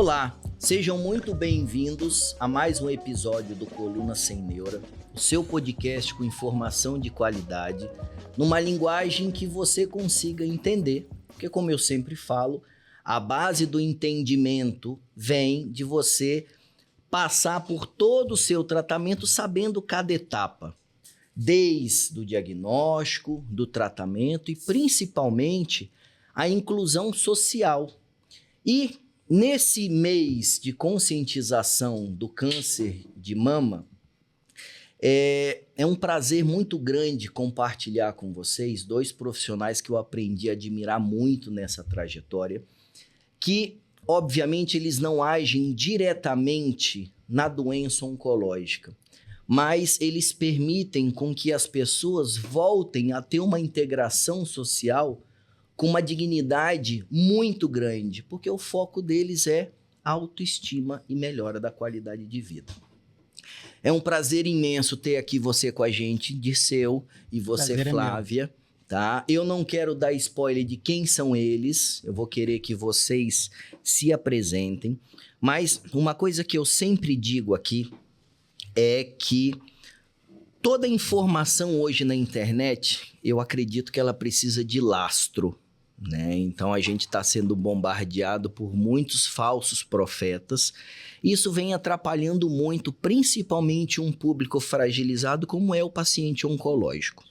Olá, sejam muito bem-vindos a mais um episódio do Coluna Sem Neura, o seu podcast com informação de qualidade, numa linguagem que você consiga entender, porque como eu sempre falo, a base do entendimento vem de você passar por todo o seu tratamento sabendo cada etapa, desde o diagnóstico, do tratamento e principalmente a inclusão social. E nesse mês de conscientização do câncer de mama, é um prazer muito grande compartilhar com vocês dois profissionais que eu aprendi a admirar muito nessa trajetória, que, obviamente, eles não agem diretamente na doença oncológica, mas eles permitem com que as pessoas voltem a ter uma integração social com uma dignidade muito grande, porque o foco deles é autoestima e melhora da qualidade de vida. É um prazer imenso ter aqui você com a gente, Dirceu, e você, prazer, Flávia, tá? Eu não quero dar spoiler de quem são eles, eu vou querer que vocês se apresentem, mas uma coisa que eu sempre digo aqui é que toda informação hoje na internet, eu acredito que ela precisa de lastro, né? Então a gente está sendo bombardeado por muitos falsos profetas. Isso vem atrapalhando muito, principalmente um público fragilizado como é o paciente oncológico.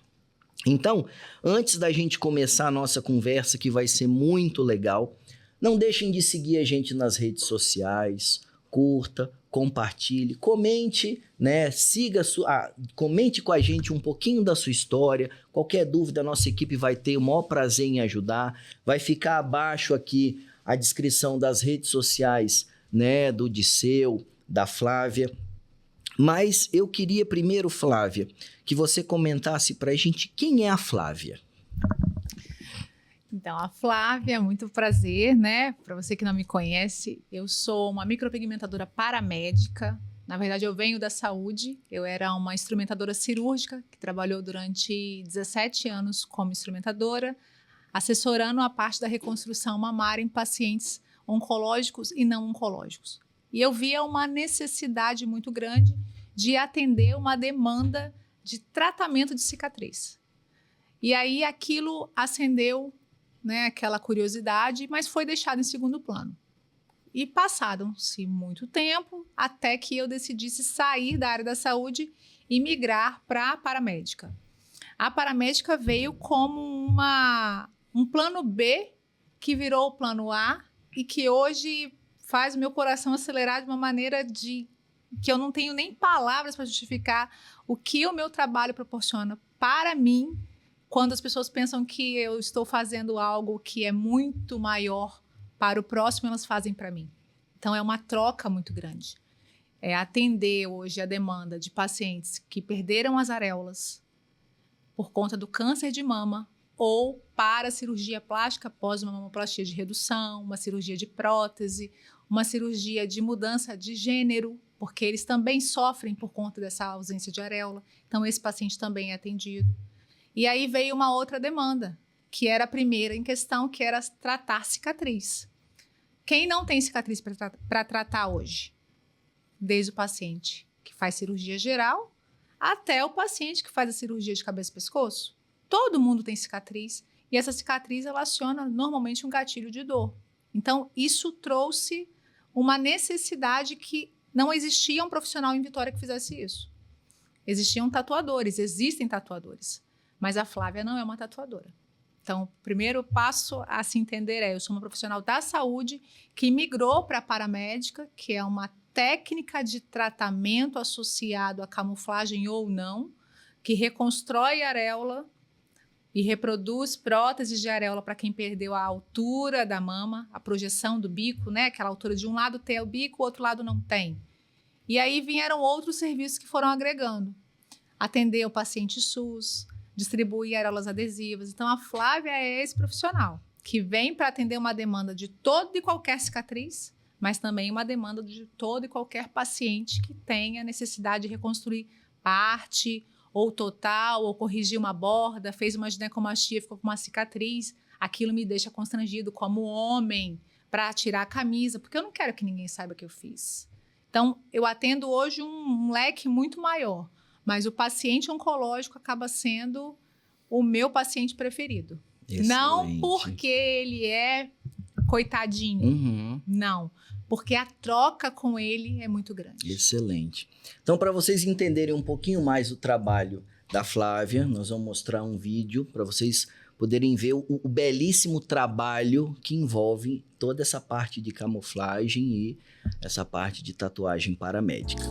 Então, antes da gente começar a nossa conversa, que vai ser muito legal, não deixem de seguir a gente nas redes sociais, curta, compartilhe, comente, né? Comente com a gente um pouquinho da sua história. Qualquer dúvida, a nossa equipe vai ter o maior prazer em ajudar. Vai ficar abaixo aqui a descrição das redes sociais, né? Do Dirceu, da Flávia. Mas eu queria primeiro, Flávia, que você comentasse pra gente quem é a Flávia. Então, a Flávia, muito prazer, né? Para você que não me conhece, eu sou uma micropigmentadora paramédica. Na verdade, eu venho da saúde. Eu era uma instrumentadora cirúrgica que trabalhou durante 17 anos como instrumentadora, assessorando a parte da reconstrução mamária em pacientes oncológicos e não oncológicos. E eu via uma necessidade muito grande de atender uma demanda de tratamento de cicatriz. E aí aquilo acendeu, né, aquela curiosidade, mas foi deixado em segundo plano. E passaram-se muito tempo até que eu decidisse sair da área da saúde e migrar para a paramédica. A paramédica veio como um plano B que virou o plano A e que hoje faz o meu coração acelerar de uma maneira que eu não tenho nem palavras para justificar o que o meu trabalho proporciona para mim. Quando as pessoas pensam que eu estou fazendo algo que é muito maior para o próximo, elas fazem para mim. Então, é uma troca muito grande. É atender hoje a demanda de pacientes que perderam as areolas por conta do câncer de mama ou para cirurgia plástica após uma mamoplastia de redução, uma cirurgia de prótese, uma cirurgia de mudança de gênero, porque eles também sofrem por conta dessa ausência de areola. Então, esse paciente também é atendido. E aí veio uma outra demanda, que era a primeira em questão, que era tratar cicatriz. Quem não tem cicatriz para tratar hoje? Desde o paciente que faz cirurgia geral até o paciente que faz a cirurgia de cabeça e pescoço. Todo mundo tem cicatriz e essa cicatriz relaciona normalmente um gatilho de dor. Então, isso trouxe uma necessidade que não existia um profissional em Vitória que fizesse isso. Existiam tatuadores, existem tatuadores. Mas a Flávia não é uma tatuadora. Então, o primeiro passo a se entender eu sou uma profissional da saúde que migrou para a paramédica, que é uma técnica de tratamento associado à camuflagem ou não, que reconstrói a areola e reproduz próteses de areola para quem perdeu a altura da mama, a projeção do bico, né? Aquela altura de um lado tem o bico, o outro lado não tem. E aí vieram outros serviços que foram agregando. Atender o paciente SUS, distribuir areolas adesivas. Então, a Flávia é esse profissional que vem para atender uma demanda de toda e qualquer cicatriz, mas também uma demanda de todo e qualquer paciente que tenha necessidade de reconstruir parte ou total, ou corrigir uma borda, fez uma ginecomastia, ficou com uma cicatriz. Aquilo me deixa constrangido como homem, para tirar a camisa, porque eu não quero que ninguém saiba que eu fiz. Então, eu atendo hoje um leque muito maior, mas o paciente oncológico acaba sendo o meu paciente preferido. Excelente. Não porque ele é coitadinho, não, porque a troca com ele é muito grande. Excelente. Então, para vocês entenderem um pouquinho mais o trabalho da Flávia, nós vamos mostrar um vídeo para vocês poderem ver o belíssimo trabalho que envolve toda essa parte de camuflagem e essa parte de tatuagem paramédica.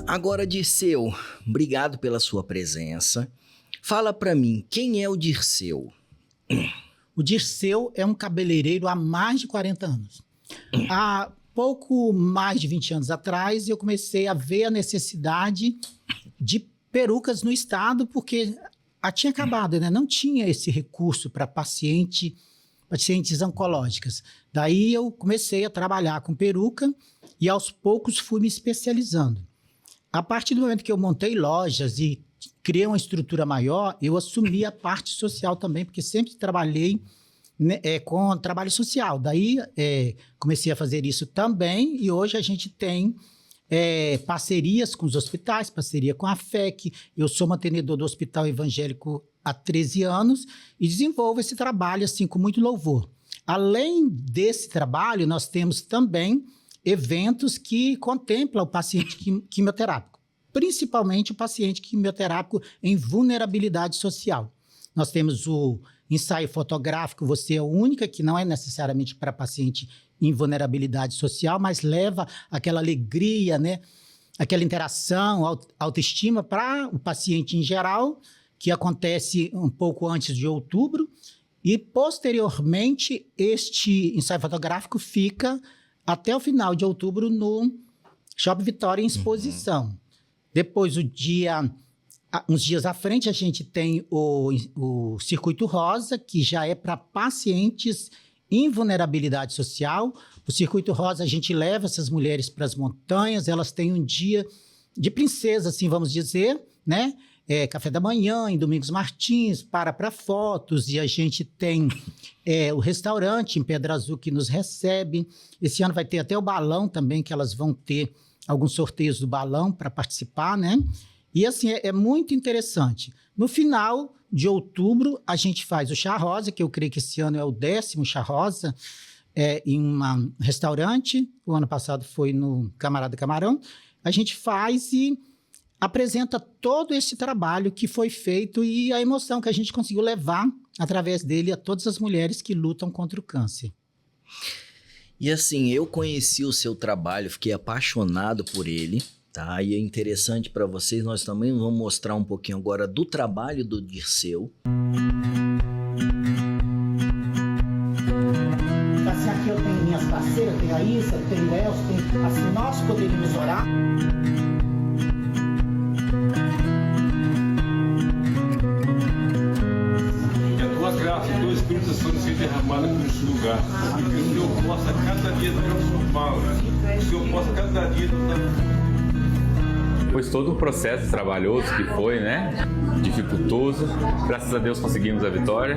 Agora, Dirceu, obrigado pela sua presença. Fala para mim, quem é o Dirceu? O Dirceu é um cabeleireiro há mais de 40 anos. Há pouco mais de 20 anos atrás, eu comecei a ver a necessidade de perucas no estado, porque tinha acabado, né? Não tinha esse recurso para pacientes oncológicas. Daí eu comecei a trabalhar com peruca e aos poucos fui me especializando. A partir do momento que eu montei lojas e criei uma estrutura maior, eu assumi a parte social também, porque sempre trabalhei com trabalho social. Daí comecei a fazer isso também e hoje a gente tem parcerias com os hospitais, parceria com a FEC. Eu sou mantenedor do Hospital Evangélico há 13 anos e desenvolvo esse trabalho assim com muito louvor. Além desse trabalho, nós temos também eventos que contemplam o paciente quimioterápico, principalmente o paciente quimioterápico em vulnerabilidade social. Nós temos o ensaio fotográfico Você é Única, que não é necessariamente para paciente em vulnerabilidade social, mas leva aquela alegria, né? Aquela interação, autoestima para o paciente em geral, que acontece um pouco antes de outubro, e posteriormente este ensaio fotográfico fica até o final de outubro no Shopping Vitória em exposição. Depois, uns dias à frente, a gente tem o Circuito Rosa, que já é para pacientes em vulnerabilidade social. O Circuito Rosa, a gente leva essas mulheres para as montanhas, elas têm um dia de princesa, assim vamos dizer, né? Café da manhã, em Domingos Martins, para fotos, e a gente tem o restaurante em Pedra Azul que nos recebe. Esse ano vai ter até o balão também, que elas vão ter alguns sorteios do balão para participar, né? E assim, é muito interessante. No final de outubro, a gente faz o Chá Rosa, que eu creio que esse ano é o 10º Chá Rosa, em um restaurante. O ano passado foi no Camarada Camarão. A gente faz e apresenta todo esse trabalho que foi feito e a emoção que a gente conseguiu levar através dele a todas as mulheres que lutam contra o câncer. E assim, eu conheci o seu trabalho, fiquei apaixonado por ele, tá? E é interessante para vocês, nós também vamos mostrar um pouquinho agora do trabalho do Dirceu. Assim, aqui eu tenho minhas parceiras, tenho a Isa, tenho o Elcio, assim, nós poderíamos orar. Graças do Espírito Santo ser derramado nesse lugar. E que o Senhor possa cada dia transformá-lo. Que o Senhor possa cada dia Pois todo um processo trabalhoso que foi, né? Dificultoso. Graças a Deus conseguimos a vitória.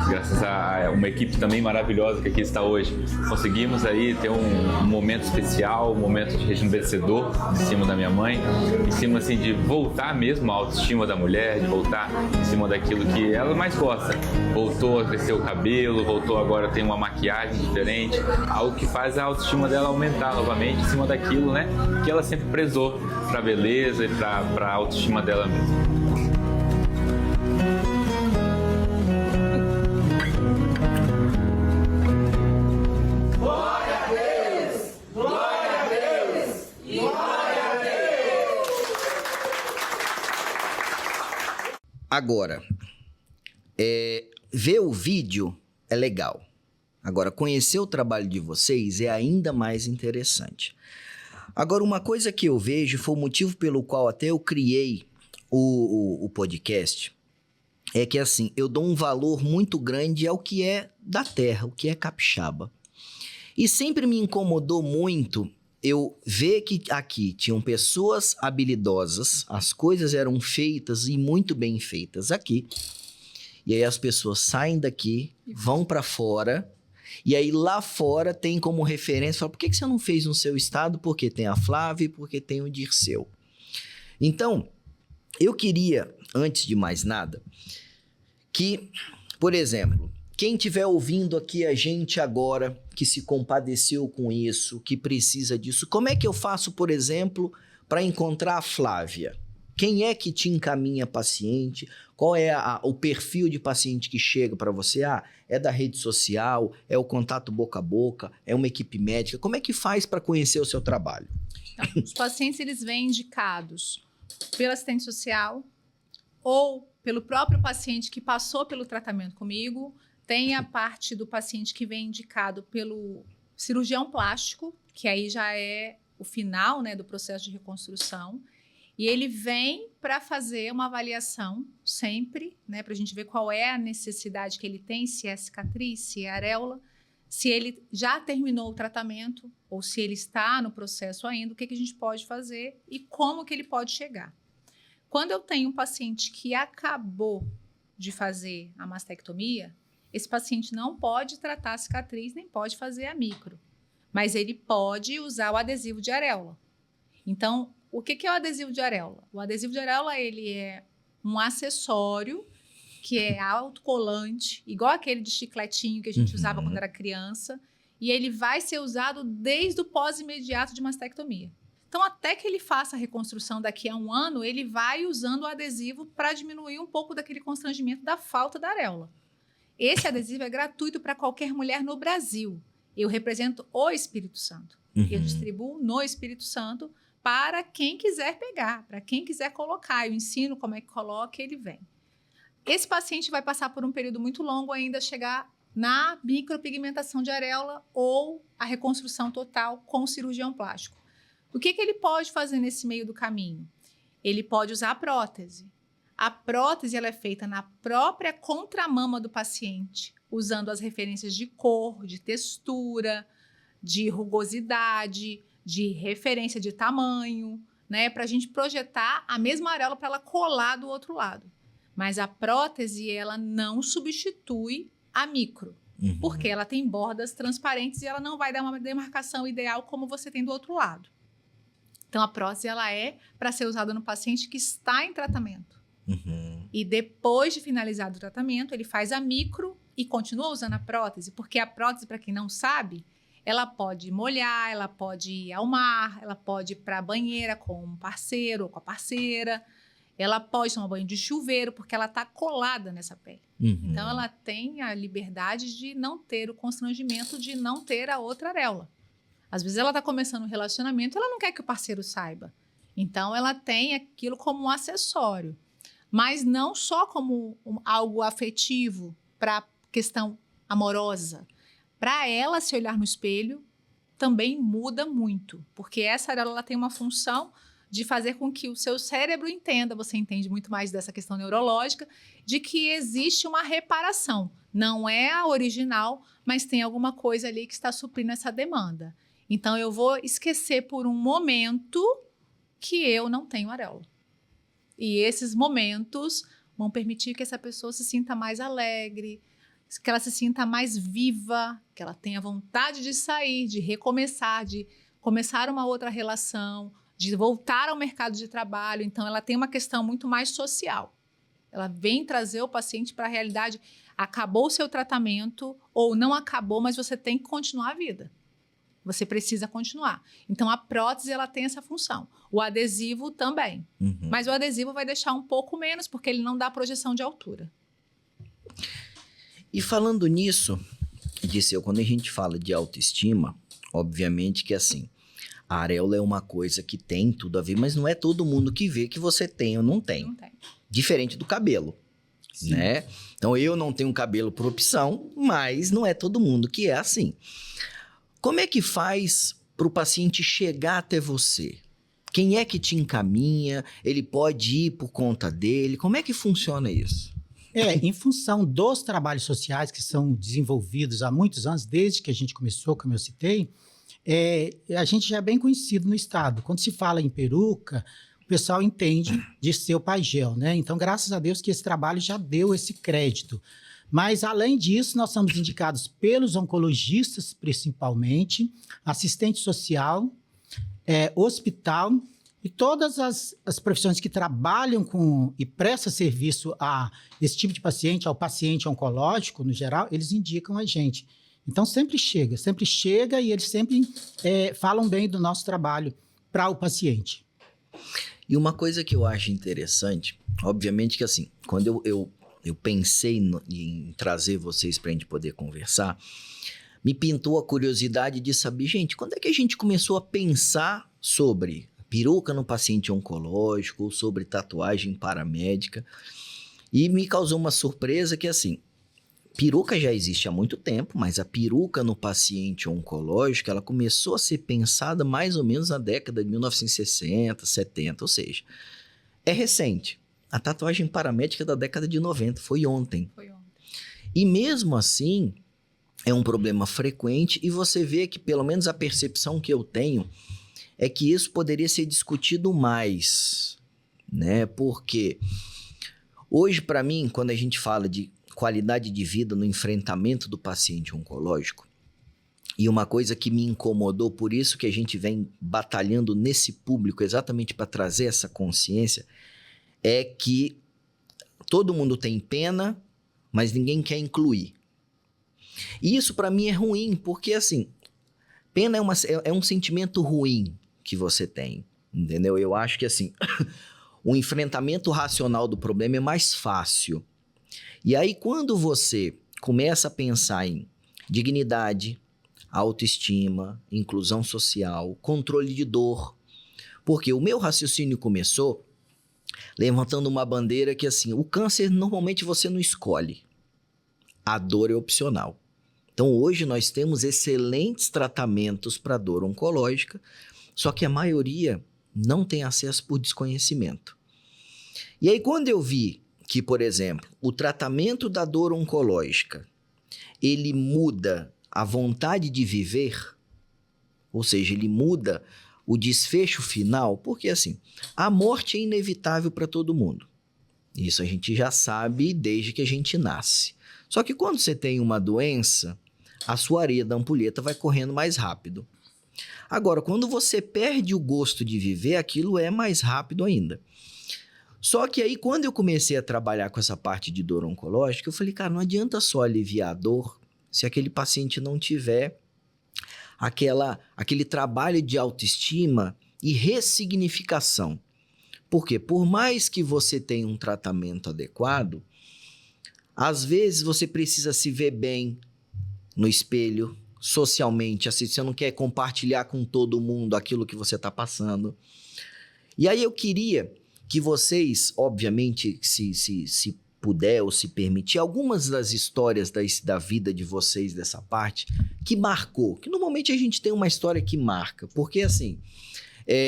Graças a uma equipe também maravilhosa que aqui está hoje. Conseguimos aí ter um momento especial, um momento de rejuvenescedor em cima da minha mãe. Em cima assim de voltar mesmo a autoestima da mulher, de voltar em cima daquilo que ela mais gosta. Voltou a crescer o cabelo, voltou agora a ter uma maquiagem diferente. Algo que faz a autoestima dela aumentar novamente em cima daquilo, né? Que ela sempre prezou para a beleza e para a autoestima dela mesma. Glória a Deus! Glória a Deus! E glória a Deus! Agora, ver o vídeo é legal. Agora, conhecer o trabalho de vocês é ainda mais interessante. Agora, uma coisa que eu vejo, foi o motivo pelo qual até eu criei o podcast é que, assim, eu dou um valor muito grande ao que é da terra, o que é capixaba. E sempre me incomodou muito eu ver que aqui tinham pessoas habilidosas, as coisas eram feitas e muito bem feitas aqui. E aí as pessoas saem daqui, vão para fora, e aí lá fora tem como referência, fala, por que você não fez no seu estado? Porque tem a Flávia e porque tem o Dirceu. Então, eu queria, antes de mais nada, que, por exemplo, quem estiver ouvindo aqui a gente agora, que se compadeceu com isso, que precisa disso, como é que eu faço, por exemplo, para encontrar a Flávia? Quem é que te encaminha paciente? Qual é o perfil de paciente que chega para você? É da rede social? É o contato boca a boca? É uma equipe médica? Como é que faz para conhecer o seu trabalho? Então, os pacientes eles vêm indicados pelo assistente social ou pelo próprio paciente que passou pelo tratamento comigo. Tem a parte do paciente que vem indicado pelo cirurgião plástico, que aí já é o final, né, do processo de reconstrução. E ele vem para fazer uma avaliação sempre, né, para a gente ver qual é a necessidade que ele tem, se é cicatriz, se é areola, se ele já terminou o tratamento ou se ele está no processo ainda, o que a gente pode fazer e como que ele pode chegar. Quando eu tenho um paciente que acabou de fazer a mastectomia, esse paciente não pode tratar a cicatriz, nem pode fazer a micro, mas ele pode usar o adesivo de areola. Então, o que é o adesivo de areola? O adesivo de areola, ele é um acessório que é autocolante, igual aquele de chicletinho que a gente usava quando era criança, e ele vai ser usado desde o pós-imediato de mastectomia. Então, até que ele faça a reconstrução daqui a 1 ano, ele vai usando o adesivo para diminuir um pouco daquele constrangimento da falta da areola. Esse adesivo é gratuito para qualquer mulher no Brasil. Eu represento o Espírito Santo. Eu distribuo no Espírito Santo para quem quiser pegar, para quem quiser colocar. Eu ensino como é que coloca e ele vem. Esse paciente vai passar por um período muito longo ainda chegar na micropigmentação de areola ou a reconstrução total com cirurgião plástico. O que ele pode fazer nesse meio do caminho? Ele pode usar a prótese. A prótese ela é feita na própria contramama do paciente, usando as referências de cor, de textura, de rugosidade, de referência de tamanho, né, para a gente projetar a mesma areola para ela colar do outro lado. Mas a prótese ela não substitui a micro, porque ela tem bordas transparentes e ela não vai dar uma demarcação ideal como você tem do outro lado. Então, a prótese ela é para ser usada no paciente que está em tratamento. E depois de finalizado o tratamento, ele faz a micro e continua usando a prótese, porque a prótese, para quem não sabe, ela pode molhar, ela pode ir ao mar, ela pode ir para a banheira com um parceiro ou com a parceira, ela pode tomar banho de chuveiro, porque ela está colada nessa pele. Então, ela tem a liberdade de não ter o constrangimento de não ter a outra areola. Às vezes, ela está começando um relacionamento, ela não quer que o parceiro saiba. Então, ela tem aquilo como um acessório. Mas não só como algo afetivo para questão amorosa. Para ela se olhar no espelho, também muda muito. Porque essa areola ela tem uma função de fazer com que o seu cérebro entenda, você entende muito mais dessa questão neurológica, de que existe uma reparação. Não é a original, mas tem alguma coisa ali que está suprindo essa demanda. Então, eu vou esquecer por um momento que eu não tenho areola. E esses momentos vão permitir que essa pessoa se sinta mais alegre, que ela se sinta mais viva, que ela tenha vontade de sair, de recomeçar, de começar uma outra relação, de voltar ao mercado de trabalho. Então, ela tem uma questão muito mais social. Ela vem trazer o paciente para a realidade. Acabou o seu tratamento ou não acabou, mas você tem que continuar a vida. Você precisa continuar. Então, a prótese ela tem essa função. O adesivo também. Mas o adesivo vai deixar um pouco menos, porque ele não dá projeção de altura. E falando nisso, Dirceu, quando a gente fala de autoestima, obviamente que assim, a areola é uma coisa que tem tudo a ver, mas não é todo mundo que vê que você tem ou não tem. Não tem. Diferente do cabelo, né? Então, eu não tenho cabelo por opção, mas não é todo mundo que é assim. Como é que faz para o paciente chegar até você? Quem é que te encaminha? Ele pode ir por conta dele? Como é que funciona isso? Em função dos trabalhos sociais que são desenvolvidos há muitos anos, desde que a gente começou, como eu citei, a gente já é bem conhecido no estado. Quando se fala em peruca, o pessoal entende de ser o Pagel, né? Então, graças a Deus que esse trabalho já deu esse crédito. Mas, além disso, nós somos indicados pelos oncologistas, principalmente, assistente social, hospital, e todas as profissões que trabalham com e prestam serviço a esse tipo de paciente, ao paciente oncológico, no geral, eles indicam a gente. Então, sempre chega e eles sempre falam bem do nosso trabalho para o paciente. E uma coisa que eu acho interessante, obviamente que assim, quando eu pensei em trazer vocês para a gente poder conversar, me pintou a curiosidade de saber, gente, quando é que a gente começou a pensar sobre peruca no paciente oncológico ou sobre tatuagem paramédica? E me causou uma surpresa que, assim, peruca já existe há muito tempo, mas a peruca no paciente oncológico, ela começou a ser pensada mais ou menos na década de 1960, 70, ou seja, é recente. A tatuagem paramédica é da década de 90, foi ontem. E mesmo assim, é um problema frequente e você vê que, pelo menos a percepção que eu tenho, é que isso poderia ser discutido mais, né? Porque hoje, para mim, quando a gente fala de qualidade de vida no enfrentamento do paciente oncológico, e uma coisa que me incomodou, por isso que a gente vem batalhando nesse público, exatamente para trazer essa consciência, é que todo mundo tem pena, mas ninguém quer incluir. E isso para mim é ruim, porque assim, pena é um sentimento ruim que você tem, entendeu? Eu acho que assim, o enfrentamento racional do problema é mais fácil. E aí quando você começa a pensar em dignidade, autoestima, inclusão social, controle de dor, porque o meu raciocínio começou levantando uma bandeira que assim, o câncer normalmente você não escolhe, a dor é opcional. Então, hoje nós temos excelentes tratamentos para dor oncológica, só que a maioria não tem acesso por desconhecimento. E aí, quando eu vi que, por exemplo, o tratamento da dor oncológica, ele muda a vontade de viver, ou seja, ele muda o desfecho final, porque assim, a morte é inevitável para todo mundo. Isso a gente já sabe desde que a gente nasce. Só que quando você tem uma doença, a sua areia da ampulheta vai correndo mais rápido. Agora, quando você perde o gosto de viver, aquilo é mais rápido ainda. Só que aí, quando eu comecei a trabalhar com essa parte de dor oncológica, eu falei, cara, não adianta só aliviar a dor se aquele paciente não tiver aquele trabalho de autoestima e ressignificação. Porque por mais que você tenha um tratamento adequado, às vezes você precisa se ver bem no espelho, socialmente, assim, você não quer compartilhar com todo mundo aquilo que você está passando. E aí eu queria que vocês, obviamente, se puder ou se permitir, algumas das histórias da vida de vocês dessa parte, que marcou, que normalmente a gente tem uma história que marca, porque assim,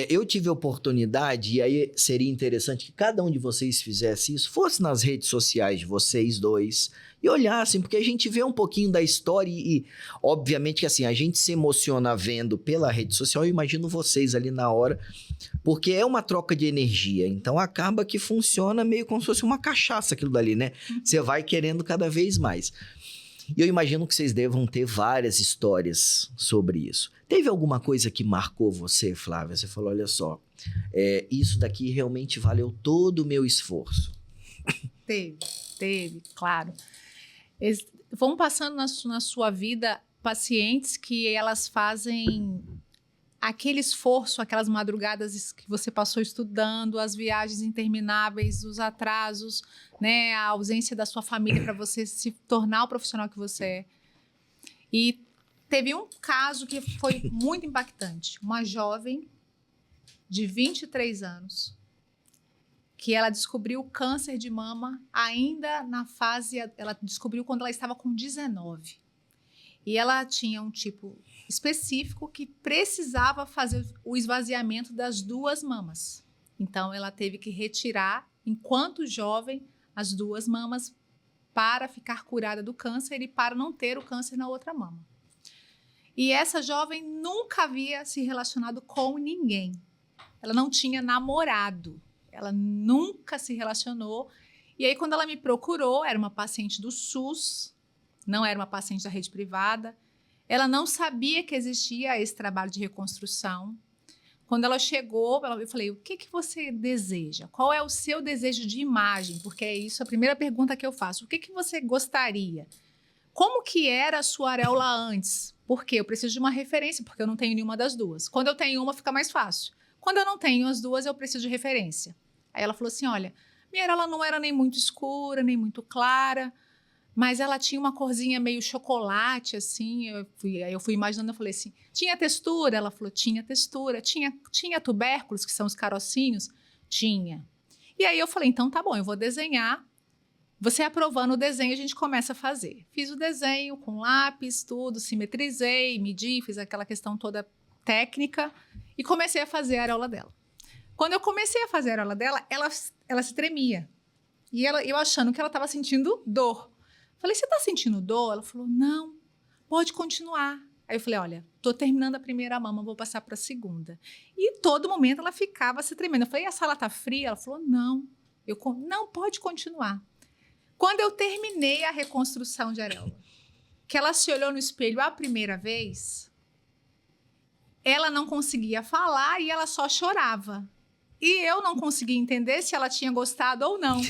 eu tive a oportunidade, e aí seria interessante que cada um de vocês fizesse isso, fosse nas redes sociais de vocês dois, e olhassem, porque a gente vê um pouquinho da história e obviamente que assim, a gente se emociona vendo pela rede social, eu imagino vocês ali na hora, porque é uma troca de energia, então acaba que funciona meio como se fosse uma cachaça aquilo dali, né? Você vai querendo cada vez mais. E eu imagino que vocês devam ter várias histórias sobre isso. Teve alguma coisa que marcou você, Flávia? Você falou, olha só, isso daqui realmente valeu todo o meu esforço. Teve, claro. Vão passando na sua vida pacientes que elas fazem aquele esforço, aquelas madrugadas que você passou estudando, as viagens intermináveis, os atrasos, né, a ausência da sua família para você se tornar o profissional que você é. E teve um caso que foi muito impactante. Uma jovem de 23 anos, que ela descobriu câncer de mama ainda na fase... Ela descobriu quando ela estava com 19. E ela tinha um tipo específico que precisava fazer o esvaziamento das 2 mamas. Então, ela teve que retirar, enquanto jovem, as 2 mamas para ficar curada do câncer e para não ter o câncer na outra mama. E essa jovem nunca havia se relacionado com ninguém. Ela não tinha namorado. Ela nunca se relacionou. E aí, quando ela me procurou, era uma paciente do SUS, não era uma paciente da rede privada. Ela não sabia que existia esse trabalho de reconstrução. Quando ela chegou, eu falei, o que você deseja? Qual é o seu desejo de imagem? Porque é isso a primeira pergunta que eu faço. O que você gostaria? Como que era a sua areola antes? Porque eu preciso de uma referência, porque eu não tenho nenhuma das 2. Quando eu tenho uma, fica mais fácil. Quando eu não tenho as 2, eu preciso de referência. Aí ela falou assim, olha, minha areola não era nem muito escura, nem muito clara, mas ela tinha uma corzinha meio chocolate, assim. Aí eu fui imaginando, eu falei assim, tinha textura? Ela falou, tinha textura. Tinha tubérculos, que são os carocinhos? Tinha. E aí eu falei, então tá bom, eu vou desenhar. Você aprovando o desenho, a gente começa a fazer. Fiz o desenho com lápis, tudo, simetrizei, medi, fiz aquela questão toda técnica e comecei a fazer a areola dela. Quando eu comecei a fazer a areola dela, ela se tremia. E eu achando que ela estava sentindo dor. Falei, você está sentindo dor? Ela falou, não, pode continuar. Aí eu falei, olha, estou terminando a primeira mama, vou passar para a segunda. E todo momento ela ficava se tremendo. Eu falei, a sala está fria? Ela falou, não. Não, pode continuar. Quando eu terminei a reconstrução de areola, que ela se olhou no espelho a primeira vez, ela não conseguia falar e ela só chorava. E eu não conseguia entender se ela tinha gostado ou não.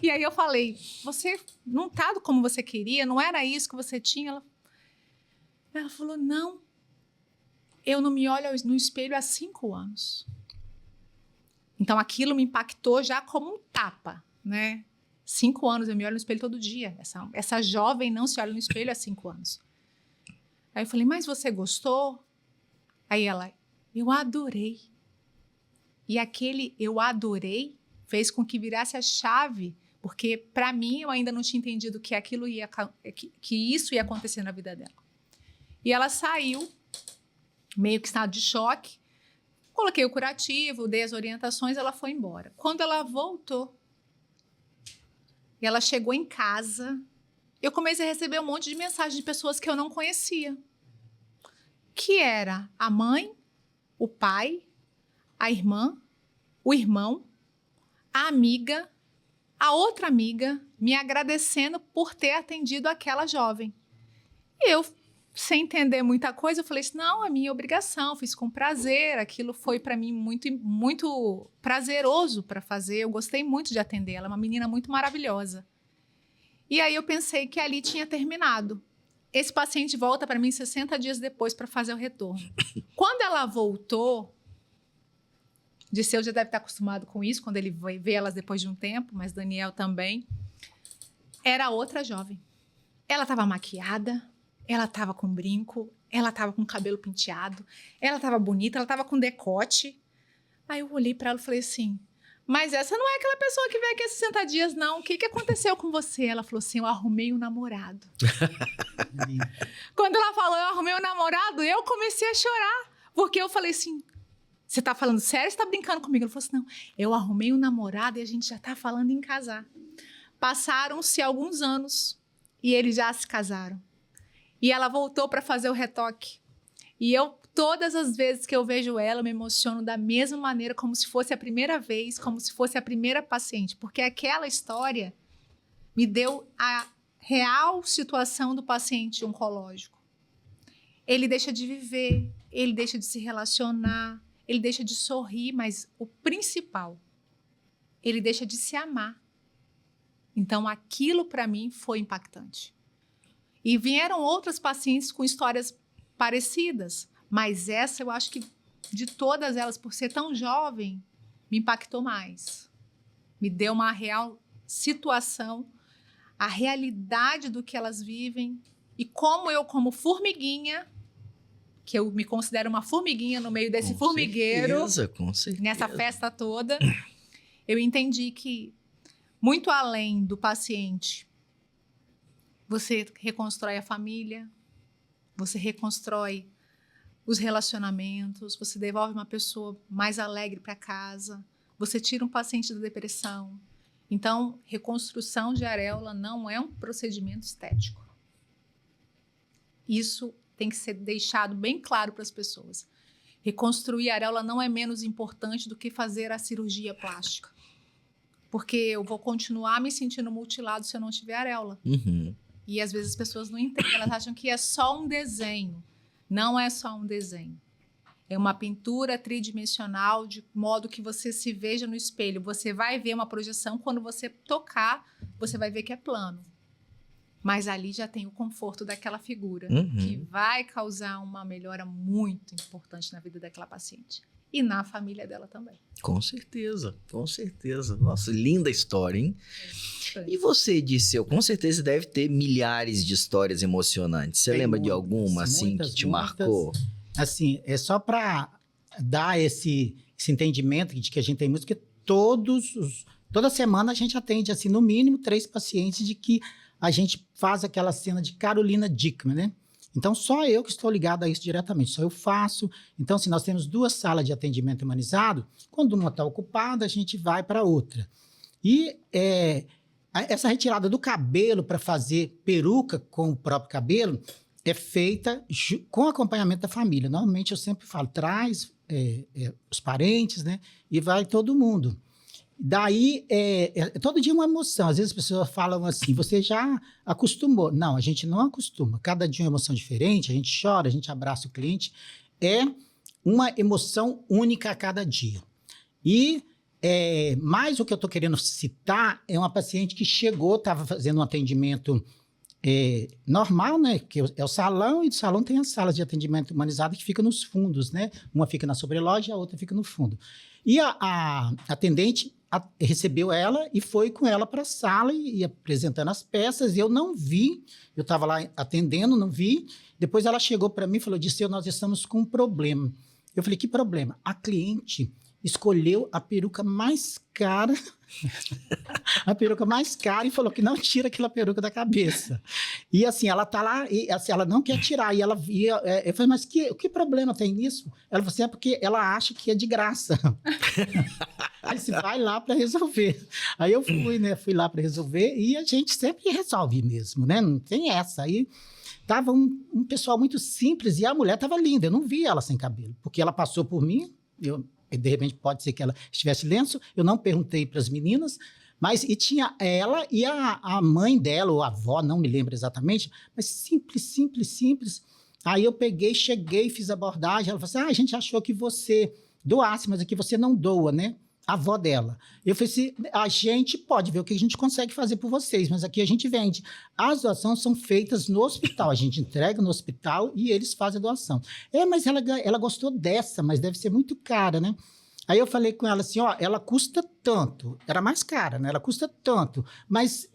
E aí eu falei, você não está como você queria? Não era isso que você tinha? Ela falou, não. Eu não me olho no espelho há 5 anos. Então aquilo me impactou já como um tapa, né? 5 anos, eu me olho no espelho todo dia. Essa jovem não se olha no espelho há 5 anos. Aí eu falei, mas você gostou? Aí ela, eu adorei. E aquele eu adorei fez com que virasse a chave, porque para mim eu ainda não tinha entendido que que isso ia acontecer na vida dela. E ela saiu, meio que em estado de choque, coloquei o curativo, dei as orientações, ela foi embora. Quando ela voltou, e ela chegou em casa, eu comecei a receber um monte de mensagens de pessoas que eu não conhecia. Que era a mãe, o pai, a irmã, o irmão, a amiga, a outra amiga, me agradecendo por ter atendido aquela jovem. E eu, sem entender muita coisa, eu falei assim, não, é minha obrigação, fiz com prazer, aquilo foi para mim muito, muito prazeroso para fazer, eu gostei muito de atender, ela é uma menina muito maravilhosa. E aí eu pensei que ali tinha terminado. Esse paciente volta para mim 60 dias depois para fazer o retorno. Quando ela voltou, Disseu já deve estar acostumado com isso, quando ele vê elas depois de um tempo, mas Daniel também. Era outra jovem. Ela estava maquiada, ela estava com brinco, ela estava com cabelo penteado, ela estava bonita, ela estava com decote. Aí eu olhei para ela e falei assim, mas essa não é aquela pessoa que veio aqui há 60 dias, não. O que aconteceu com você? Ela falou assim, eu arrumei um namorado. Quando ela falou, eu arrumei um namorado, eu comecei a chorar. Porque eu falei assim, você tá falando sério ou você tá brincando comigo? Ela falou assim, não, eu arrumei um namorado e a gente já tá falando em casar. Passaram-se alguns anos e eles já se casaram. E ela voltou para fazer o retoque. E eu, todas as vezes que eu vejo ela, eu me emociono da mesma maneira, como se fosse a primeira vez, como se fosse a primeira paciente. Porque aquela história me deu a real situação do paciente oncológico. Ele deixa de viver, ele deixa de se relacionar, ele deixa de sorrir, mas o principal, ele deixa de se amar. Então, aquilo para mim foi impactante. E vieram outras pacientes com histórias parecidas, mas essa eu acho que de todas elas, por ser tão jovem, me impactou mais. Me deu uma real situação, a realidade do que elas vivem e como eu, como formiguinha, que eu me considero uma formiguinha no meio desse formigueiro, com certeza. Nessa festa toda, eu entendi que muito além do paciente, você reconstrói a família, você reconstrói os relacionamentos, você devolve uma pessoa mais alegre para casa, você tira um paciente da depressão. Então, reconstrução de areola não é um procedimento estético. Isso tem que ser deixado bem claro para as pessoas. Reconstruir a areola não é menos importante do que fazer a cirurgia plástica. Porque eu vou continuar me sentindo mutilado se eu não tiver areola. Uhum. E às vezes as pessoas não entendem, elas acham que é só um desenho. Não é só um desenho. É uma pintura tridimensional de modo que você se veja no espelho. Você vai ver uma projeção, quando você tocar, você vai ver que é plano. Mas ali já tem o conforto daquela figura, que vai causar uma melhora muito importante na vida daquela paciente. E na família dela também. Com certeza, com certeza. Nossa, linda história, hein? E você, Dirceu, com certeza deve ter milhares de histórias emocionantes. Você lembra de alguma, assim, que te marcou? Assim, é só para dar esse entendimento de que a gente tem muito, que toda semana a gente atende, assim, no mínimo 3 pacientes de que a gente faz aquela cena de Carolina Dickman, né? Então, só eu que estou ligado a isso diretamente, só eu faço. Então, assim, nós temos 2 salas de atendimento humanizado. Quando uma está ocupada, a gente vai para outra. E essa retirada do cabelo para fazer peruca com o próprio cabelo é feita com acompanhamento da família. Normalmente, eu sempre falo, traz os parentes, né? E vai todo mundo. Daí, todo dia uma emoção. Às vezes as pessoas falam assim, você já acostumou. Não, a gente não acostuma. Cada dia é uma emoção diferente, a gente chora, a gente abraça o cliente. É uma emoção única a cada dia. E mais o que eu estou querendo citar é uma paciente que chegou, estava fazendo um atendimento normal, né? Que é o salão, e do salão tem as salas de atendimento humanizado que ficam nos fundos, né? Uma fica na sobreloja, a outra fica no fundo. E a atendente recebeu ela e foi com ela para a sala e apresentando as peças. E eu não vi, eu estava lá atendendo, não vi. Depois ela chegou para mim e falou, Dirceu, nós estamos com um problema. Eu falei, que problema? A cliente escolheu a peruca mais cara, e falou que não tira aquela peruca da cabeça. E assim, ela tá lá, e assim, ela não quer tirar. E eu falei, mas que problema tem nisso? Ela falou assim, é porque ela acha que é de graça. Aí você vai lá para resolver. Aí eu fui lá para resolver, e a gente sempre resolve mesmo, né? Não tem essa. Aí tava um pessoal muito simples, e a mulher tava linda, eu não vi ela sem cabelo, porque ela passou por mim, de repente pode ser que ela estivesse lenço, eu não perguntei para as meninas, mas e tinha ela e a mãe dela, ou a avó, não me lembro exatamente, mas simples. Aí eu cheguei, fiz a abordagem, ela falou assim, a gente achou que você doasse, mas aqui você não doa, né? A avó dela. Eu falei assim, a gente pode ver o que a gente consegue fazer por vocês, mas aqui a gente vende. As doações são feitas no hospital, a gente entrega no hospital e eles fazem a doação. Mas ela gostou dessa, mas deve ser muito cara, né? Aí eu falei com ela assim, ela custa tanto, era mais cara, né? Ela custa tanto, mas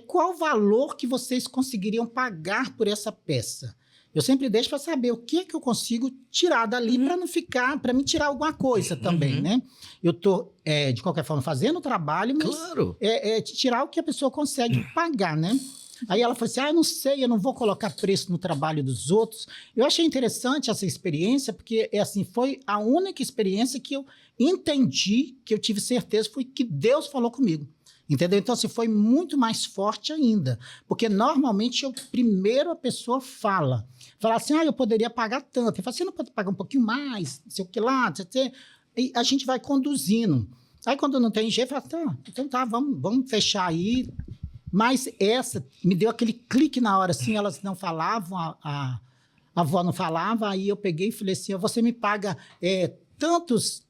qual o valor que vocês conseguiriam pagar por essa peça? Eu sempre deixo para saber o que eu consigo tirar dali para não ficar, para me tirar alguma coisa também, né? Eu estou, de qualquer forma, fazendo o trabalho, mas claro. Tirar o que a pessoa consegue pagar, né? Aí ela falou assim, eu não sei, eu não vou colocar preço no trabalho dos outros. Eu achei interessante essa experiência, porque foi a única experiência que eu entendi, que eu tive certeza, foi que Deus falou comigo. Entendeu? Então, foi muito mais forte ainda. Porque, normalmente, primeiro a pessoa fala assim, eu poderia pagar tanto. Eu falo, você não pode pagar um pouquinho mais, não sei o que lá, não sei o que. E a gente vai conduzindo. Aí, quando não tem jeito, eu falo, então tá, vamos fechar aí. Mas essa me deu aquele clique na hora, assim, elas não falavam, a avó não falava, aí eu peguei e falei assim, você me paga tantos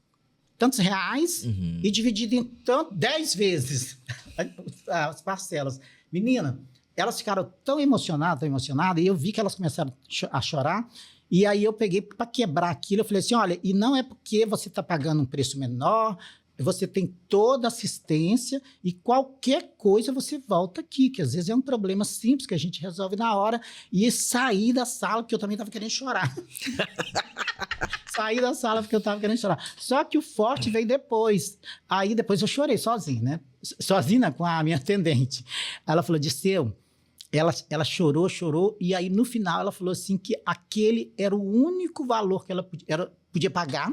reais e dividido em 10 vezes as parcelas. Menina, elas ficaram tão emocionadas, e eu vi que elas começaram a chorar, e aí eu peguei para quebrar aquilo, eu falei assim, olha, e não é porque você está pagando um preço menor, você tem toda assistência e qualquer coisa você volta aqui, que às vezes é um problema simples que a gente resolve na hora, e sair da sala, porque eu também estava querendo chorar. Saí da sala porque eu estava querendo chorar. Só que o forte veio depois. Aí depois eu chorei sozinho, né? Sozinha com a minha atendente. Ela falou, Dirceu, ela chorou, e aí no final ela falou assim que aquele era o único valor que ela podia pagar,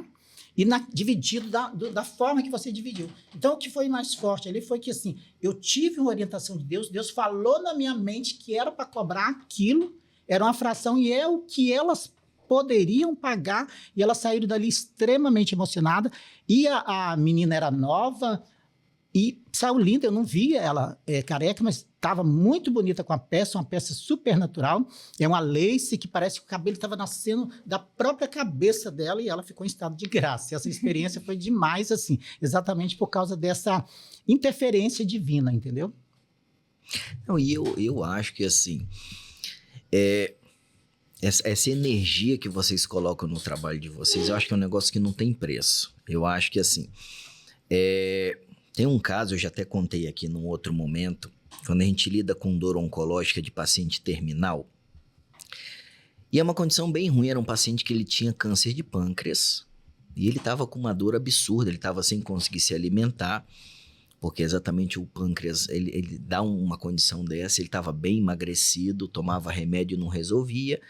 e dividido da forma que você dividiu. Então, o que foi mais forte ali foi que, assim, eu tive uma orientação de Deus, Deus falou na minha mente que era para cobrar aquilo, era uma fração, e é o que elas poderiam pagar, e elas saíram dali extremamente emocionadas, e a menina era nova, e saiu linda, eu não via ela careca, mas estava muito bonita com a peça, uma peça super natural. É uma lace que parece que o cabelo estava nascendo da própria cabeça dela e ela ficou em estado de graça. Essa experiência foi demais, assim, exatamente por causa dessa interferência divina, entendeu? Não, e eu acho que, assim, essa energia que vocês colocam no trabalho de vocês, eu acho que é um negócio que não tem preço. Eu acho que, assim, tem um caso, eu já até contei aqui num outro momento, quando a gente lida com dor oncológica de paciente terminal, e é uma condição bem ruim, era um paciente que ele tinha câncer de pâncreas, e ele estava com uma dor absurda, ele estava sem conseguir se alimentar, porque exatamente o pâncreas, ele dá uma condição dessa, ele estava bem emagrecido, tomava remédio e não resolvia,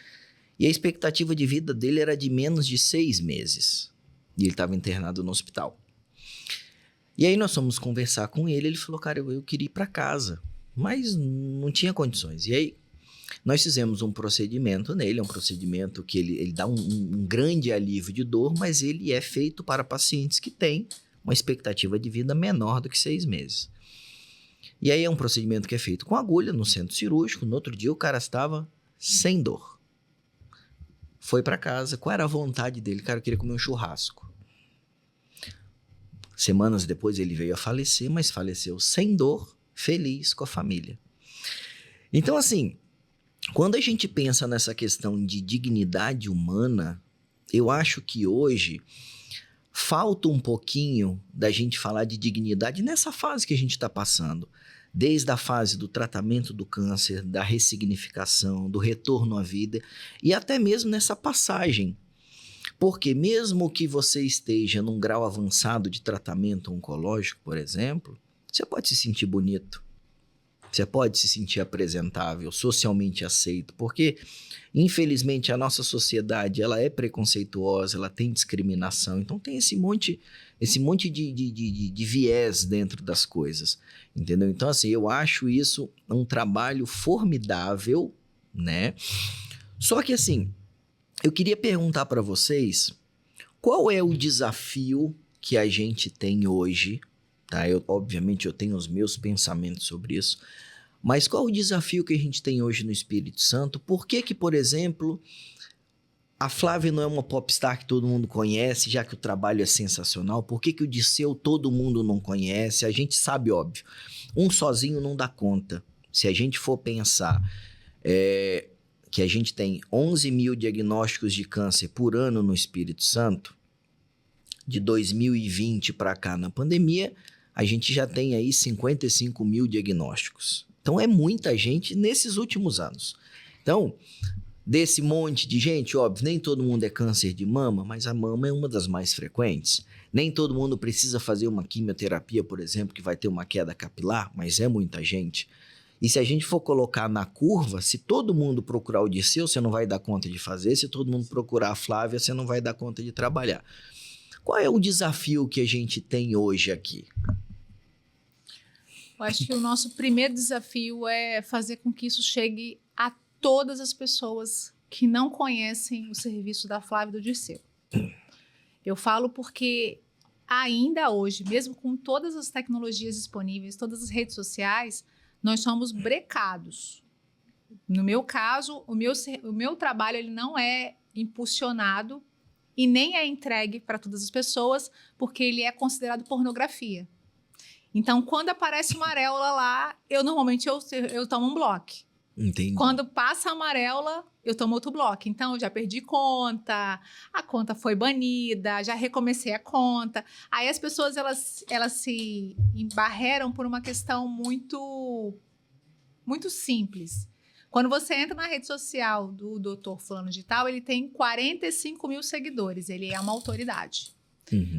e a expectativa de vida dele era de menos de 6 meses, e ele estava internado no hospital. E aí nós fomos conversar com ele falou, cara, eu queria ir para casa, mas não tinha condições. E aí nós fizemos um procedimento nele, é um procedimento que ele dá um grande alívio de dor, mas ele é feito para pacientes que têm uma expectativa de vida menor do que 6 meses. E aí é um procedimento que é feito com agulha no centro cirúrgico, no outro dia o cara estava sem dor. Foi para casa, qual era a vontade dele? Cara, eu queria comer um churrasco. Semanas depois ele veio a falecer, mas faleceu sem dor, feliz com a família. Então, assim, quando a gente pensa nessa questão de dignidade humana, eu acho que hoje falta um pouquinho da gente falar de dignidade nessa fase que a gente está passando. Desde a fase do tratamento do câncer, da ressignificação, do retorno à vida e até mesmo nessa passagem. Porque mesmo que você esteja num grau avançado de tratamento oncológico, por exemplo, você pode se sentir bonito, você pode se sentir apresentável, socialmente aceito, porque, infelizmente, a nossa sociedade ela é preconceituosa, ela tem discriminação, então tem esse monte de viés dentro das coisas, entendeu? Então, assim, eu acho isso um trabalho formidável, né? Só que, assim, eu queria perguntar para vocês qual é o desafio que a gente tem hoje, tá? Obviamente eu tenho os meus pensamentos sobre isso, mas qual o desafio que a gente tem hoje no Espírito Santo? Por que, por exemplo, a Flávia não é uma popstar que todo mundo conhece, já que o trabalho é sensacional? Por que o Dirceu todo mundo não conhece? A gente sabe, óbvio, um sozinho não dá conta. Se a gente for pensar... que a gente tem 11 mil diagnósticos de câncer por ano no Espírito Santo, de 2020 para cá na pandemia, a gente já tem aí 55 mil diagnósticos. Então é muita gente nesses últimos anos. Então, desse monte de gente, óbvio, nem todo mundo é câncer de mama, mas a mama é uma das mais frequentes. Nem todo mundo precisa fazer uma quimioterapia, por exemplo, que vai ter uma queda capilar, mas é muita gente. E se a gente for colocar na curva, se todo mundo procurar o Dirceu, você não vai dar conta de fazer. Se todo mundo procurar a Flávia, você não vai dar conta de trabalhar. Qual é o desafio que a gente tem hoje aqui? Eu acho que o nosso primeiro desafio é fazer com que isso chegue a todas as pessoas que não conhecem o serviço da Flávia e do Dirceu. Eu falo porque ainda hoje, mesmo com todas as tecnologias disponíveis, todas as redes sociais, nós somos brecados. No meu caso, o meu trabalho ele não é impulsionado e nem é entregue para todas as pessoas, porque ele é considerado pornografia. Então, quando aparece uma areola lá, normalmente eu tomo um bloco. Entendi. Quando passa a amarela, eu tomo outro bloco. Então, eu já perdi conta, a conta foi banida, já recomecei a conta. Aí as pessoas, elas se embarreram por uma questão muito, muito simples. Quando você entra na rede social do Dr. Fulano de Tal, ele tem 45 mil seguidores, ele é uma autoridade.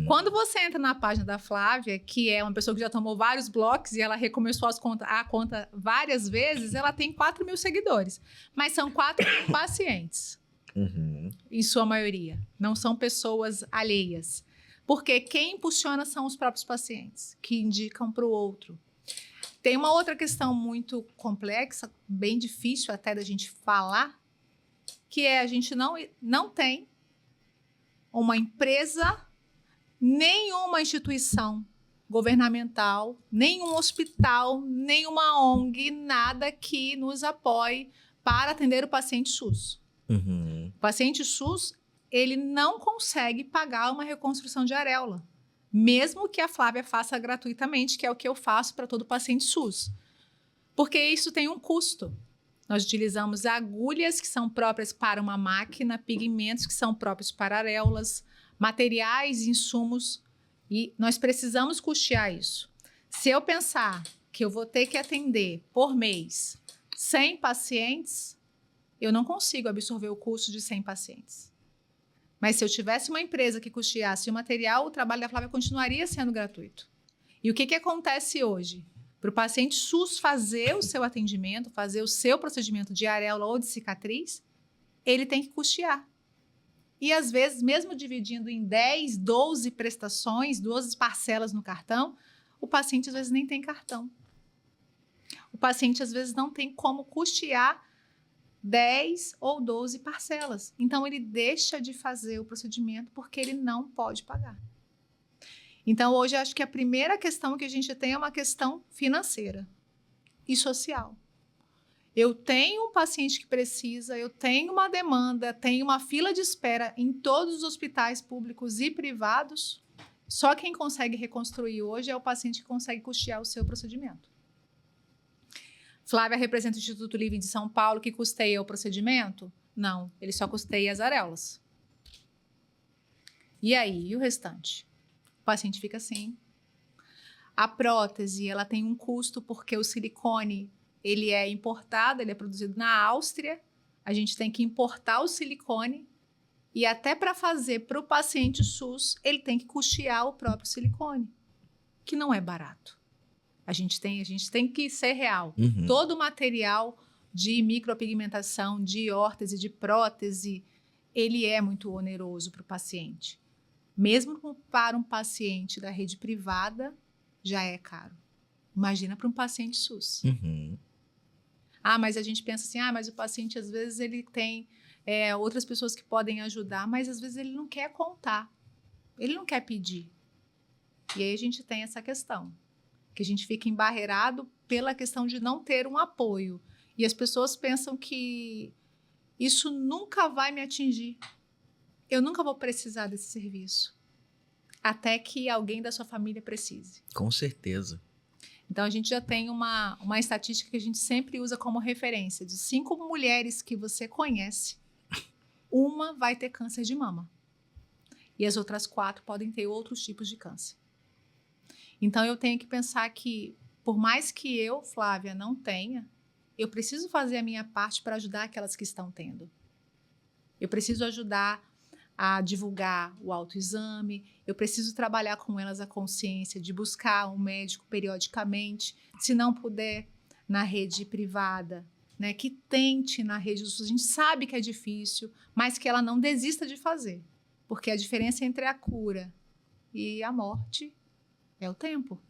Quando você entra na página da Flávia, que é uma pessoa que já tomou vários blocos e ela recomeçou a conta várias vezes, ela tem 4 mil seguidores. Mas são 4 mil pacientes, em sua maioria. Não são pessoas alheias. Porque quem impulsiona são os próprios pacientes, que indicam para o outro. Tem uma outra questão muito complexa, bem difícil até da gente falar, que é a gente não tem uma empresa, nenhuma instituição governamental, nenhum hospital, nenhuma ONG, nada que nos apoie para atender o paciente SUS. O paciente SUS, ele não consegue pagar uma reconstrução de areola, mesmo que a Flávia faça gratuitamente, que é o que eu faço para todo paciente SUS. Porque isso tem um custo. Nós utilizamos agulhas que são próprias para uma máquina, pigmentos que são próprios para areolas, materiais, insumos, e nós precisamos custear isso. Se eu pensar que eu vou ter que atender por mês 100 pacientes, eu não consigo absorver o custo de 100 pacientes. Mas se eu tivesse uma empresa que custeasse o material, o trabalho da Flávia continuaria sendo gratuito. E o que acontece hoje? Para o paciente SUS fazer o seu atendimento, fazer o seu procedimento de areola ou de cicatriz, ele tem que custear. E às vezes, mesmo dividindo em 10, 12 prestações, 12 parcelas no cartão, o paciente às vezes nem tem cartão. O paciente às vezes não tem como custear 10 ou 12 parcelas. Então, ele deixa de fazer o procedimento porque ele não pode pagar. Então, hoje, acho que a primeira questão que a gente tem é uma questão financeira e social. Eu tenho um paciente que precisa, eu tenho uma demanda, tenho uma fila de espera em todos os hospitais públicos e privados. Só quem consegue reconstruir hoje é o paciente que consegue custear o seu procedimento. Flávia representa o Instituto Livre de São Paulo, que custeia o procedimento? Não, ele só custeia as areolas. E aí, e o restante? O paciente fica assim. A prótese, ela tem um custo porque o silicone, ele é importado, ele é produzido na Áustria. A gente tem que importar o silicone e até para fazer para o paciente SUS, ele tem que custear o próprio silicone, que não é barato. A gente tem que ser real. Todo o material de micropigmentação, de órtese, de prótese, ele é muito oneroso para o paciente. Mesmo para um paciente da rede privada, já é caro. Imagina para um paciente SUS. Mas a gente pensa assim, mas o paciente, às vezes, ele tem outras pessoas que podem ajudar, mas, às vezes, ele não quer contar. Ele não quer pedir. E aí a gente tem essa questão, que a gente fica embarreirado pela questão de não ter um apoio. E as pessoas pensam que isso nunca vai me atingir. Eu nunca vou precisar desse serviço. Até que alguém da sua família precise. Com certeza. Então, a gente já tem uma estatística que a gente sempre usa como referência. De 5 mulheres que você conhece, uma vai ter câncer de mama. E as outras 4 podem ter outros tipos de câncer. Então, eu tenho que pensar que, por mais que eu, Flávia, não tenha, eu preciso fazer a minha parte para ajudar aquelas que estão tendo. Eu preciso ajudar a divulgar o autoexame, eu preciso trabalhar com elas a consciência de buscar um médico periodicamente, se não puder na rede privada, né, que tente na rede do SUS. A gente sabe que é difícil, mas que ela não desista de fazer, porque a diferença entre a cura e a morte é o tempo.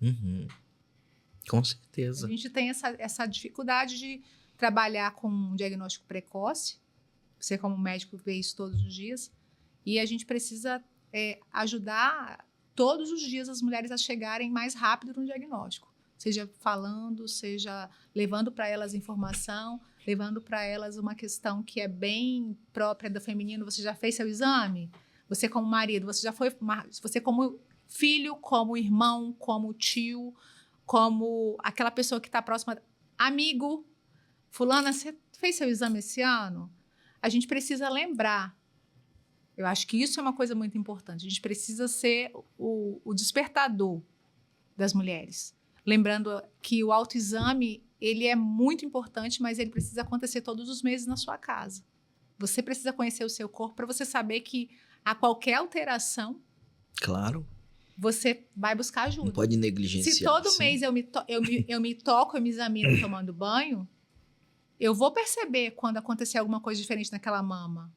Com certeza. A gente tem essa dificuldade de trabalhar com um diagnóstico precoce. Você, como médico, vê isso todos os dias. E a gente precisa ajudar todos os dias as mulheres a chegarem mais rápido no diagnóstico. Seja falando, seja levando para elas informação, levando para elas uma questão que é bem própria do feminino. Você já fez seu exame? Você, como marido, você já foi... Você, como filho, como irmão, como tio, como aquela pessoa que está próxima, amigo, fulana, você fez seu exame esse ano? A gente precisa lembrar. Eu acho que isso é uma coisa muito importante. A gente precisa ser o despertador das mulheres. Lembrando que o autoexame, ele é muito importante, mas ele precisa acontecer todos os meses na sua casa. Você precisa conhecer o seu corpo para você saber que a qualquer alteração, Claro. Você vai buscar ajuda. Não pode negligenciar. Se todo assim. mês eu me toco, eu me examino tomando banho, eu vou perceber quando acontecer alguma coisa diferente naquela mama.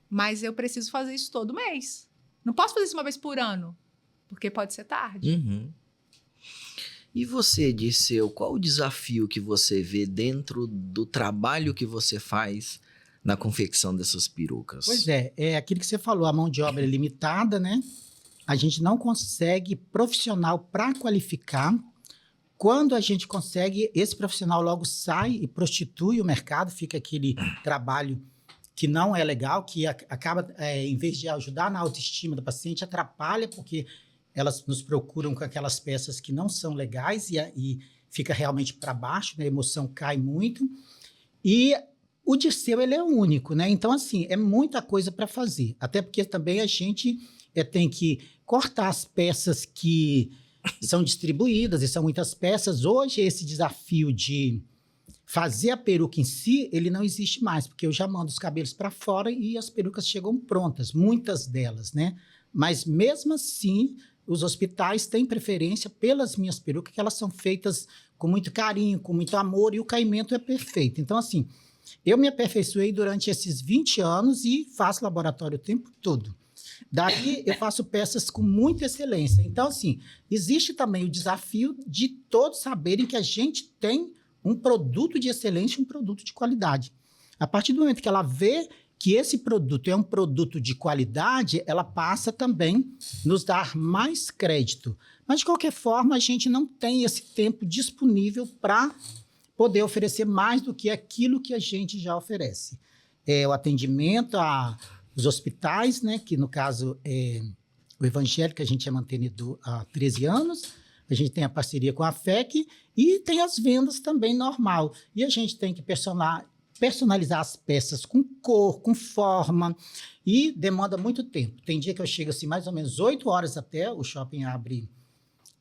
Mas eu preciso fazer isso todo mês. Não posso fazer isso uma vez por ano, porque pode ser tarde. Uhum. E você, Dirceu, qual o desafio que você vê dentro do trabalho que você faz na confecção dessas perucas? Pois é aquilo que você falou, a mão de obra é limitada, né? A gente não consegue profissional para qualificar. Quando a gente consegue, esse profissional logo sai e prostitui o mercado, fica aquele trabalho que não é legal, que acaba, em vez de ajudar na autoestima do paciente, atrapalha, porque elas nos procuram com aquelas peças que não são legais e fica realmente para baixo, né? A emoção cai muito. E o Dirceu, ele é único, né? Então, assim, é muita coisa para fazer. Até porque também a gente tem que cortar as peças que são distribuídas, e são muitas peças. Hoje, esse desafio de fazer a peruca em si, ele não existe mais, porque eu já mando os cabelos para fora e as perucas chegam prontas, muitas delas, né? Mas, mesmo assim, os hospitais têm preferência pelas minhas perucas, que elas são feitas com muito carinho, com muito amor, e o caimento é perfeito. Então, assim, eu me aperfeiçoei durante esses 20 anos e faço laboratório o tempo todo. Daí, eu faço peças com muita excelência. Então, assim, existe também o desafio de todos saberem que a gente tem um produto de excelência, um produto de qualidade. A partir do momento que ela vê que esse produto é um produto de qualidade, ela passa também a nos dar mais crédito. Mas, de qualquer forma, a gente não tem esse tempo disponível para poder oferecer mais do que aquilo que a gente já oferece. O atendimento aos hospitais, né, que no caso é o evangélico, a gente é mantenedor há 13 anos, a gente tem a parceria com a FEC e tem as vendas também normal. E a gente tem que personalizar as peças com cor, com forma, e demanda muito tempo. Tem dia que eu chego assim, mais ou menos 8 horas até, o shopping abre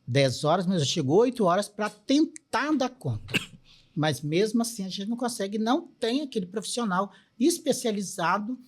10 horas, mas eu chego 8 horas para tentar dar conta. Mas mesmo assim a gente não consegue, não tem aquele profissional especializado,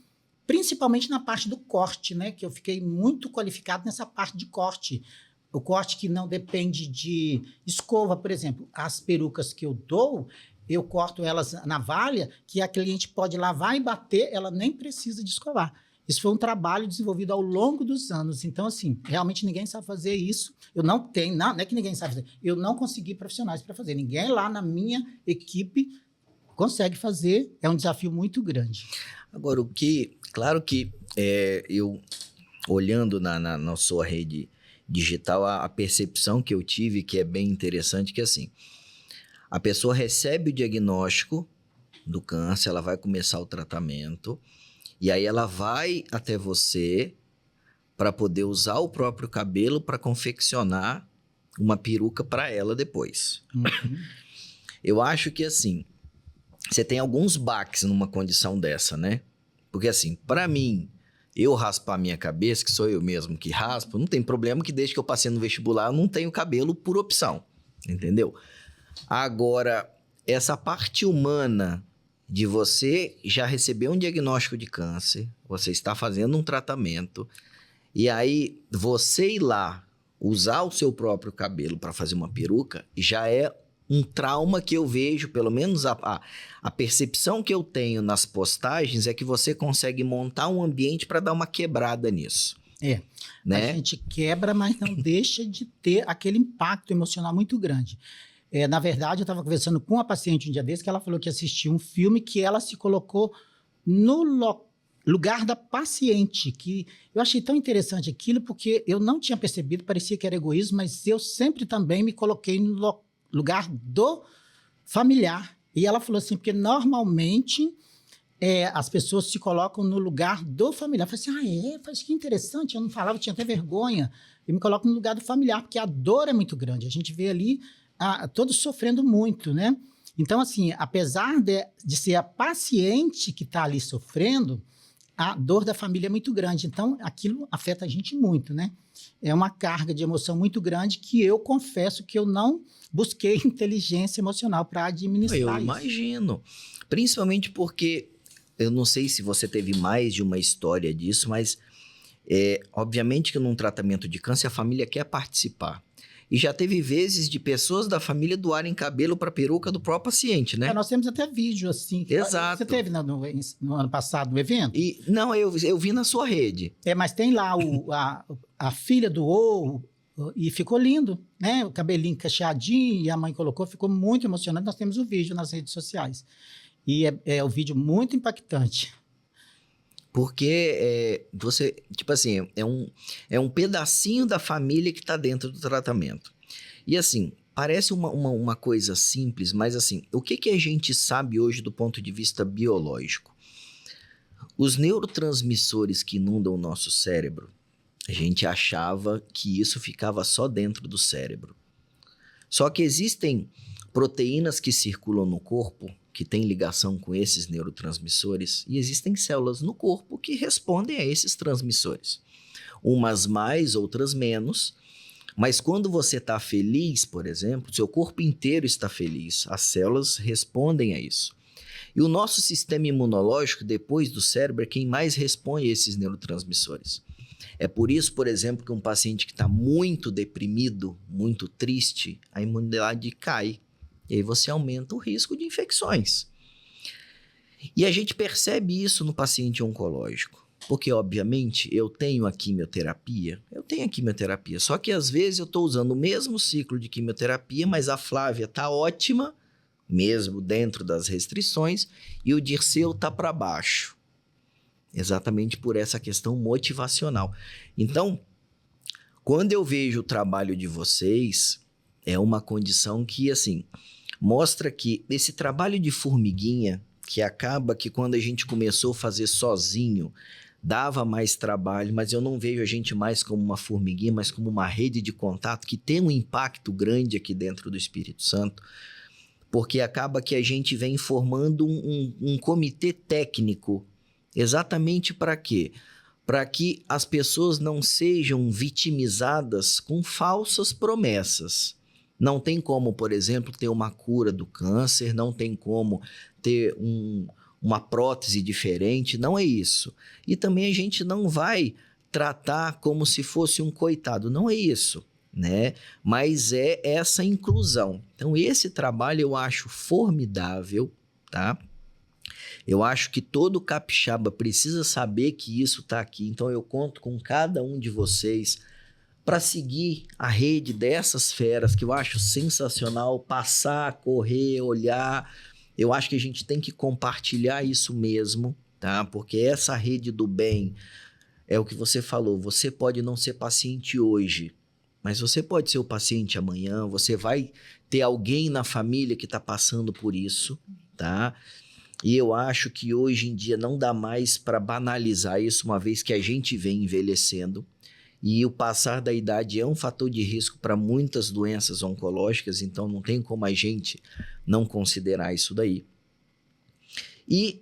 principalmente na parte do corte, né? Que eu fiquei muito qualificado nessa parte de corte. O corte que não depende de escova, por exemplo. As perucas que eu dou, eu corto elas na navalha, que a cliente pode lavar e bater, ela nem precisa de escovar. Isso foi um trabalho desenvolvido ao longo dos anos. Então, assim, realmente ninguém sabe fazer isso. Eu não tenho, não é que ninguém sabe fazer. Eu não consegui profissionais para fazer. Ninguém lá na minha equipe consegue fazer. É um desafio muito grande. Agora, claro que eu, olhando na sua rede digital, a percepção que eu tive, que é bem interessante, que é assim, a pessoa recebe o diagnóstico do câncer, ela vai começar o tratamento, e aí ela vai até você para poder usar o próprio cabelo para confeccionar uma peruca para ela depois. Uhum. Eu acho que, assim, você tem alguns baques numa condição dessa, né? Porque, assim, para mim, eu raspar a minha cabeça, que sou eu mesmo que raspo, não tem problema, que desde que eu passei no vestibular, eu não tenho cabelo por opção, entendeu? Agora, essa parte humana de você já receber um diagnóstico de câncer, você está fazendo um tratamento, e aí você ir lá usar o seu próprio cabelo para fazer uma peruca, já é um trauma que eu vejo, pelo menos a percepção que eu tenho nas postagens é que você consegue montar um ambiente para dar uma quebrada nisso. Né? A gente quebra, mas não deixa de ter aquele impacto emocional muito grande. Na verdade, eu estava conversando com uma paciente um dia desse, que ela falou que assistiu um filme que ela se colocou no lugar da paciente, que eu achei tão interessante aquilo, porque eu não tinha percebido, parecia que era egoísmo, mas eu sempre também me coloquei no lugar do familiar. E ela falou assim, porque normalmente as pessoas se colocam no lugar do familiar. Eu falei assim, Falei, que interessante, eu não falava, eu tinha até vergonha. Eu me coloco no lugar do familiar, porque a dor é muito grande. A gente vê ali todos sofrendo muito, né? Então, assim, apesar de ser a paciente que está ali sofrendo, a dor da família é muito grande. Então, aquilo afeta a gente muito, né? É uma carga de emoção muito grande que eu confesso que eu não busquei inteligência emocional para administrar isso. Eu imagino. Principalmente porque, eu não sei se você teve mais de uma história disso, mas Obviamente que num tratamento de câncer a família quer participar. E já teve vezes de pessoas da família doarem cabelo para peruca do próprio paciente, né? Nós temos até vídeo assim. Exato. Você teve no ano passado no evento? Não, eu vi na sua rede. Mas tem lá a filha doou e ficou lindo, né? O cabelinho cacheadinho e a mãe colocou, ficou muito emocionante. Nós temos o vídeo nas redes sociais. E é um vídeo muito impactante. Porque você, tipo assim, é um pedacinho da família que está dentro do tratamento. E assim, parece uma coisa simples, mas assim, o que a gente sabe hoje do ponto de vista biológico? Os neurotransmissores que inundam o nosso cérebro, a gente achava que isso ficava só dentro do cérebro. Só que existem proteínas que circulam no corpo que têm ligação com esses neurotransmissores e existem células no corpo que respondem a esses transmissores. Umas mais, outras menos, mas quando você está feliz, por exemplo, seu corpo inteiro está feliz, as células respondem a isso. E o nosso sistema imunológico, depois do cérebro, é quem mais responde a esses neurotransmissores. É por isso, por exemplo, que um paciente que está muito deprimido, muito triste, a imunidade cai. E aí você aumenta o risco de infecções. E a gente percebe isso no paciente oncológico. Porque, obviamente, eu tenho a quimioterapia, só que às vezes eu estou usando o mesmo ciclo de quimioterapia, mas a Flávia está ótima, mesmo dentro das restrições, e o Dirceu está para baixo. Exatamente por essa questão motivacional. Então, quando eu vejo o trabalho de vocês, é uma condição que, assim, mostra que esse trabalho de formiguinha, que acaba que quando a gente começou a fazer sozinho, dava mais trabalho, mas eu não vejo a gente mais como uma formiguinha, mas como uma rede de contato que tem um impacto grande aqui dentro do Espírito Santo, porque acaba que a gente vem formando um comitê técnico. Exatamente para quê? Para que as pessoas não sejam vitimizadas com falsas promessas. Não tem como, por exemplo, ter uma cura do câncer, não tem como ter uma prótese diferente, não é isso. E também a gente não vai tratar como se fosse um coitado, não é isso, né? Mas é essa inclusão. Então, esse trabalho eu acho formidável, tá? Eu acho que todo capixaba precisa saber que isso está aqui. Então, eu conto com cada um de vocês para seguir a rede dessas feras, que eu acho sensacional, passar, correr, olhar. Eu acho que a gente tem que compartilhar isso mesmo, tá? Porque essa rede do bem é o que você falou. Você pode não ser paciente hoje, mas você pode ser o paciente amanhã. Você vai ter alguém na família que está passando por isso, tá? E eu acho que hoje em dia não dá mais para banalizar isso, uma vez que a gente vem envelhecendo. E o passar da idade é um fator de risco para muitas doenças oncológicas, então não tem como a gente não considerar isso daí. E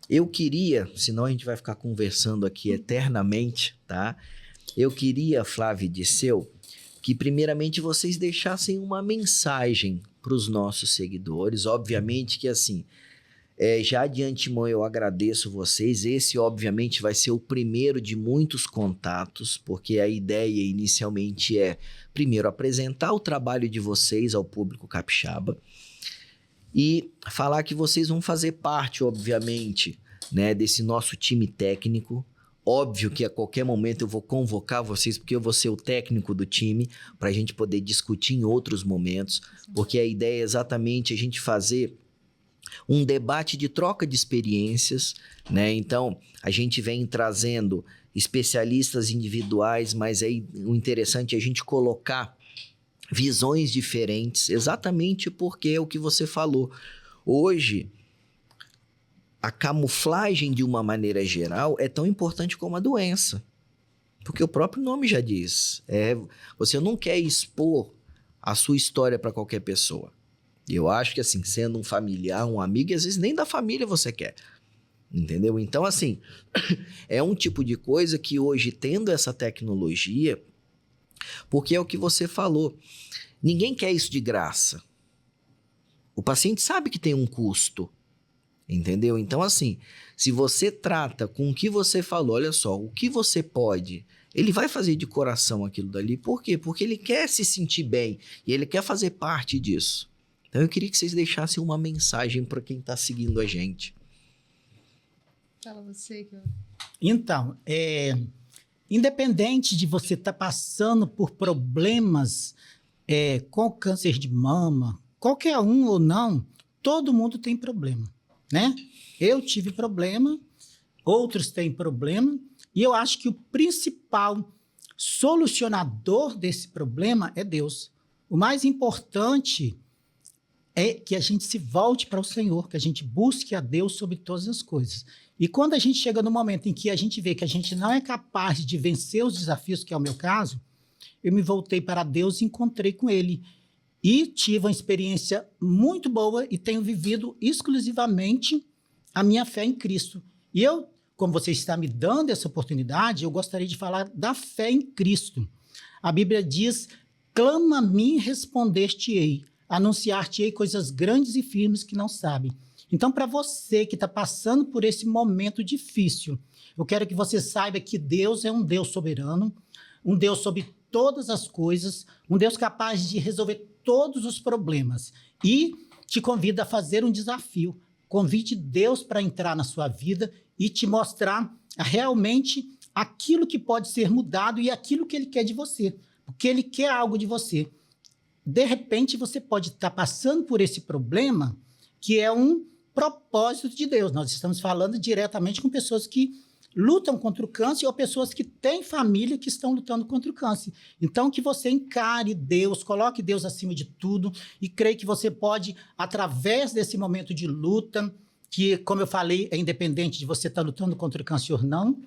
eu queria, senão a gente vai ficar conversando aqui eternamente, tá? Eu queria, Flávia e Dirceu, que primeiramente vocês deixassem uma mensagem para os nossos seguidores. Obviamente que assim, já de antemão eu agradeço vocês. Esse obviamente vai ser o primeiro de muitos contatos, porque a ideia inicialmente é, primeiro, apresentar o trabalho de vocês ao público capixaba e falar que vocês vão fazer parte, obviamente, né, desse nosso time técnico. Óbvio que a qualquer momento eu vou convocar vocês, porque eu vou ser o técnico do time, para a gente poder discutir em outros momentos, porque a ideia é exatamente a gente fazer um debate de troca de experiências, né? Então, a gente vem trazendo especialistas individuais, mas aí o interessante é a gente colocar visões diferentes, exatamente porque é o que você falou. Hoje, a camuflagem de uma maneira geral é tão importante como a doença, porque o próprio nome já diz, você não quer expor a sua história para qualquer pessoa. Eu acho que, assim, sendo um familiar, um amigo, e às vezes nem da família você quer, entendeu? Então, assim, é um tipo de coisa que hoje, tendo essa tecnologia, porque é o que você falou, ninguém quer isso de graça. O paciente sabe que tem um custo. Entendeu? Então, assim, se você trata com o que você falou, olha só, o que você pode, ele vai fazer de coração aquilo dali. Por quê? Porque ele quer se sentir bem e ele quer fazer parte disso. Então, eu queria que vocês deixassem uma mensagem para quem está seguindo a gente. Fala você que eu... Então, independente de você estar passando por problemas com câncer de mama, qualquer um ou não, todo mundo tem problema, né? Eu tive problema, outros têm problema, e eu acho que o principal solucionador desse problema é Deus. O mais importante é que a gente se volte para o Senhor, que a gente busque a Deus sobre todas as coisas. E quando a gente chega no momento em que a gente vê que a gente não é capaz de vencer os desafios, que é o meu caso, eu me voltei para Deus e encontrei com Ele. E tive uma experiência muito boa e tenho vivido exclusivamente a minha fé em Cristo. E eu, como você está me dando essa oportunidade, eu gostaria de falar da fé em Cristo. A Bíblia diz, clama a mim e responder-te-ei, anunciar-te-ei coisas grandes e firmes que não sabem. Então, para você que está passando por esse momento difícil, eu quero que você saiba que Deus é um Deus soberano, um Deus sobre todas as coisas, um Deus capaz de resolver todos os problemas. E te convido a fazer um desafio. Convide Deus para entrar na sua vida e te mostrar realmente aquilo que pode ser mudado e aquilo que Ele quer de você. Porque Ele quer algo de você. De repente, você pode estar passando por esse problema que é um propósito de Deus. Nós estamos falando diretamente com pessoas que lutam contra o câncer ou pessoas que têm família que estão lutando contra o câncer. Então, que você encare Deus, coloque Deus acima de tudo e creio que você pode, através desse momento de luta, que, como eu falei, é independente de você estar lutando contra o câncer ou não,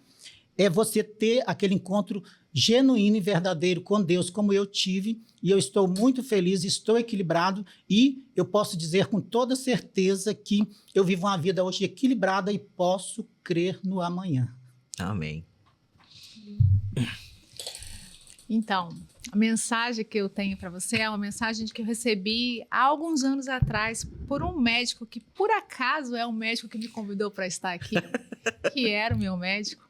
é você ter aquele encontro genuíno e verdadeiro com Deus, como eu tive, e eu estou muito feliz, estou equilibrado, e eu posso dizer com toda certeza que eu vivo uma vida hoje equilibrada e posso crer no amanhã. Amém. Então, a mensagem que eu tenho para você é uma mensagem que eu recebi há alguns anos atrás por um médico que, por acaso, é um médico que me convidou para estar aqui, que era o meu médico,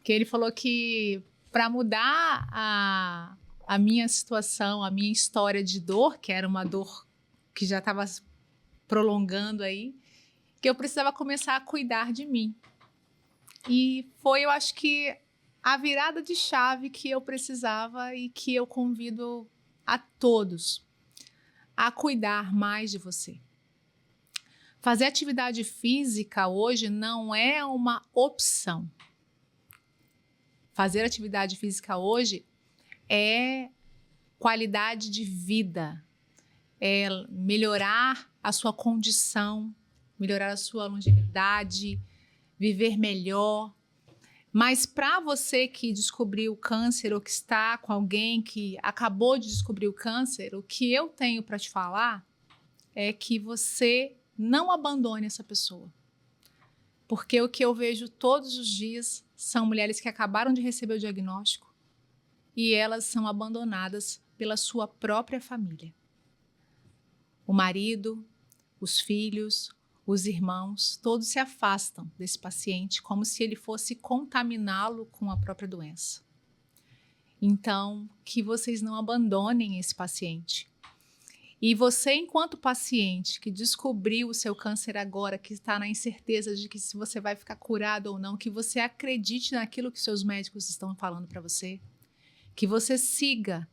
que ele falou que para mudar a minha situação, a minha história de dor, que era uma dor que já estava prolongando aí, que eu precisava começar a cuidar de mim. E foi, eu acho que, a virada de chave que eu precisava e que eu convido a todos a cuidar mais de você. Fazer atividade física hoje não é uma opção. Fazer atividade física hoje é qualidade de vida, é melhorar a sua condição, melhorar a sua longevidade, viver melhor. Mas para você que descobriu o câncer ou que está com alguém que acabou de descobrir o câncer, o que eu tenho para te falar é que você não abandone essa pessoa. Porque o que eu vejo todos os dias são mulheres que acabaram de receber o diagnóstico e elas são abandonadas pela sua própria família. O marido, os filhos, os irmãos, todos se afastam desse paciente como se ele fosse contaminá-lo com a própria doença. Então, que vocês não abandonem esse paciente. E você, enquanto paciente que descobriu o seu câncer agora, que está na incerteza de que se você vai ficar curado ou não, que você acredite naquilo que seus médicos estão falando para você, que você siga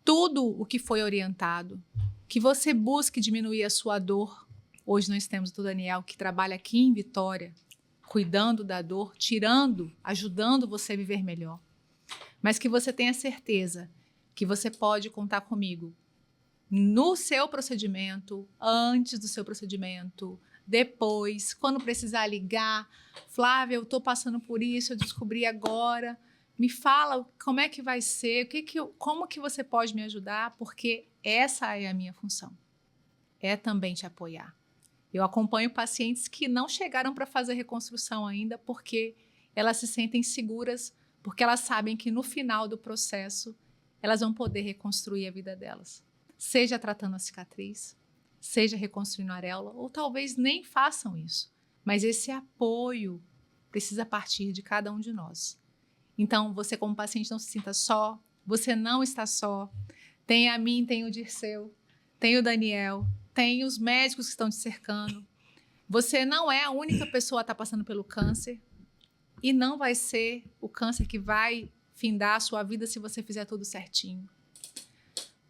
tudo o que foi orientado, que você busque diminuir a sua dor. Hoje nós temos o Daniel, que trabalha aqui em Vitória, cuidando da dor, tirando, ajudando você a viver melhor. Mas que você tenha certeza que você pode contar comigo no seu procedimento, antes do seu procedimento, depois, quando precisar ligar. Flávia, eu estou passando por isso, eu descobri agora. Me fala como é que vai ser, como que você pode me ajudar, porque essa é a minha função. É também te apoiar. Eu acompanho pacientes que não chegaram para fazer reconstrução ainda porque elas se sentem seguras, porque elas sabem que no final do processo elas vão poder reconstruir a vida delas. Seja tratando a cicatriz, seja reconstruindo a areola, ou talvez nem façam isso. Mas esse apoio precisa partir de cada um de nós. Então, você como paciente não se sinta só, você não está só. Tem a mim, tem o Dirceu, tem o Daniel, tem os médicos que estão te cercando. Você não é a única pessoa a estar passando pelo câncer e não vai ser o câncer que vai findar a sua vida se você fizer tudo certinho.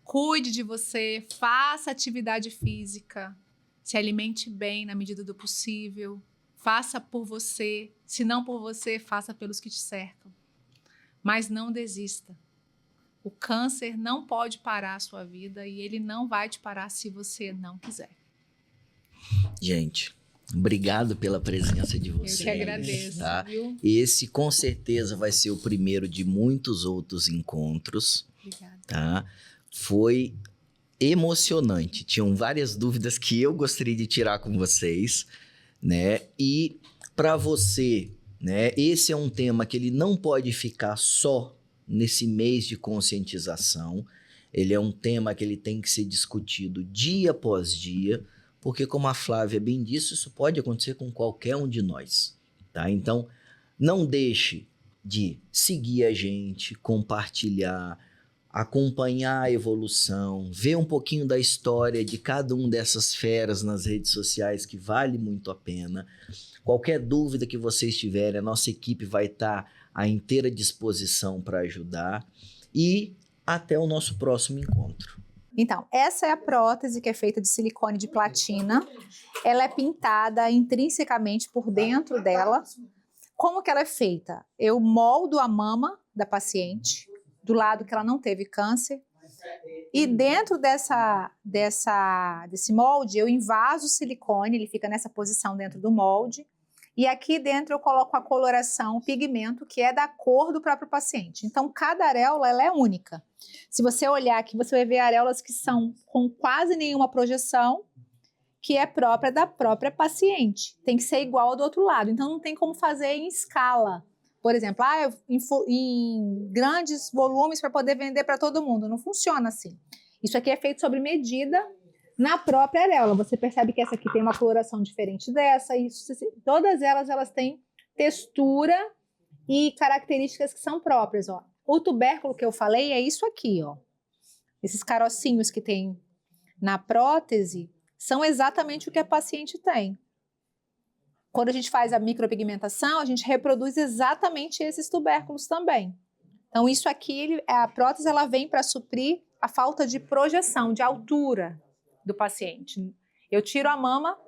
Cuide de você, faça atividade física, se alimente bem na medida do possível, faça por você, se não por você, faça pelos que te cercam. Mas não desista. O câncer não pode parar a sua vida e ele não vai te parar se você não quiser. Gente, obrigado pela presença de vocês. Eu que agradeço, tá? viu? Esse com certeza vai ser o primeiro de muitos outros encontros. Obrigada. Tá? Foi emocionante. Tinham várias dúvidas que eu gostaria de tirar com vocês, né? E para você, né? Esse é um tema que ele não pode ficar só nesse mês de conscientização. Ele é um tema que ele tem que ser discutido dia após dia, porque como a Flávia bem disse, isso pode acontecer com qualquer um de nós, tá? Então, não deixe de seguir a gente, compartilhar, acompanhar a evolução, ver um pouquinho da história de cada um dessas feras nas redes sociais, que vale muito a pena. Qualquer dúvida que vocês tiverem, a nossa equipe vai estar à inteira disposição para ajudar. E até o nosso próximo encontro. Então, essa é a prótese que é feita de silicone de platina. Ela é pintada intrinsecamente por dentro dela. Como que ela é feita? Eu moldo a mama da paciente, do lado que ela não teve câncer, e dentro desse molde eu invaso o silicone, ele fica nessa posição dentro do molde, e aqui dentro eu coloco a coloração, o pigmento, que é da cor do próprio paciente. Então, cada areola ela é única. Se você olhar aqui, você vai ver areolas que são com quase nenhuma projeção, que é própria da própria paciente. Tem que ser igual ao do outro lado. Então, não tem como fazer em escala. Por exemplo, em grandes volumes para poder vender para todo mundo. Não funciona assim. Isso aqui é feito sob medida na própria areola. Você percebe que essa aqui tem uma coloração diferente dessa. Todas elas têm textura e características que são próprias. Ó. O tubérculo que eu falei é isso aqui. Ó. Esses carocinhos que tem na prótese são exatamente o que a paciente tem. Quando a gente faz a micropigmentação, a gente reproduz exatamente esses tubérculos também. Então, isso aqui, a prótese, ela vem para suprir a falta de projeção, de altura do paciente. Eu tiro a mama,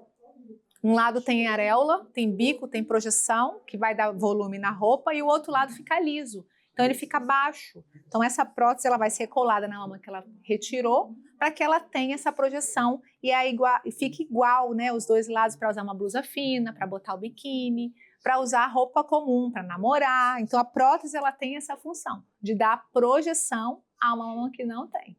um lado tem areola, tem bico, tem projeção, que vai dar volume na roupa, e o outro lado fica liso. Então, ele fica baixo. Então, essa prótese ela vai ser colada na mama que ela retirou, para que ela tenha essa projeção e fique igual, né, os dois lados, para usar uma blusa fina, para botar o biquíni, para usar roupa comum, para namorar. Então, a prótese ela tem essa função de dar projeção a uma mama que não tem.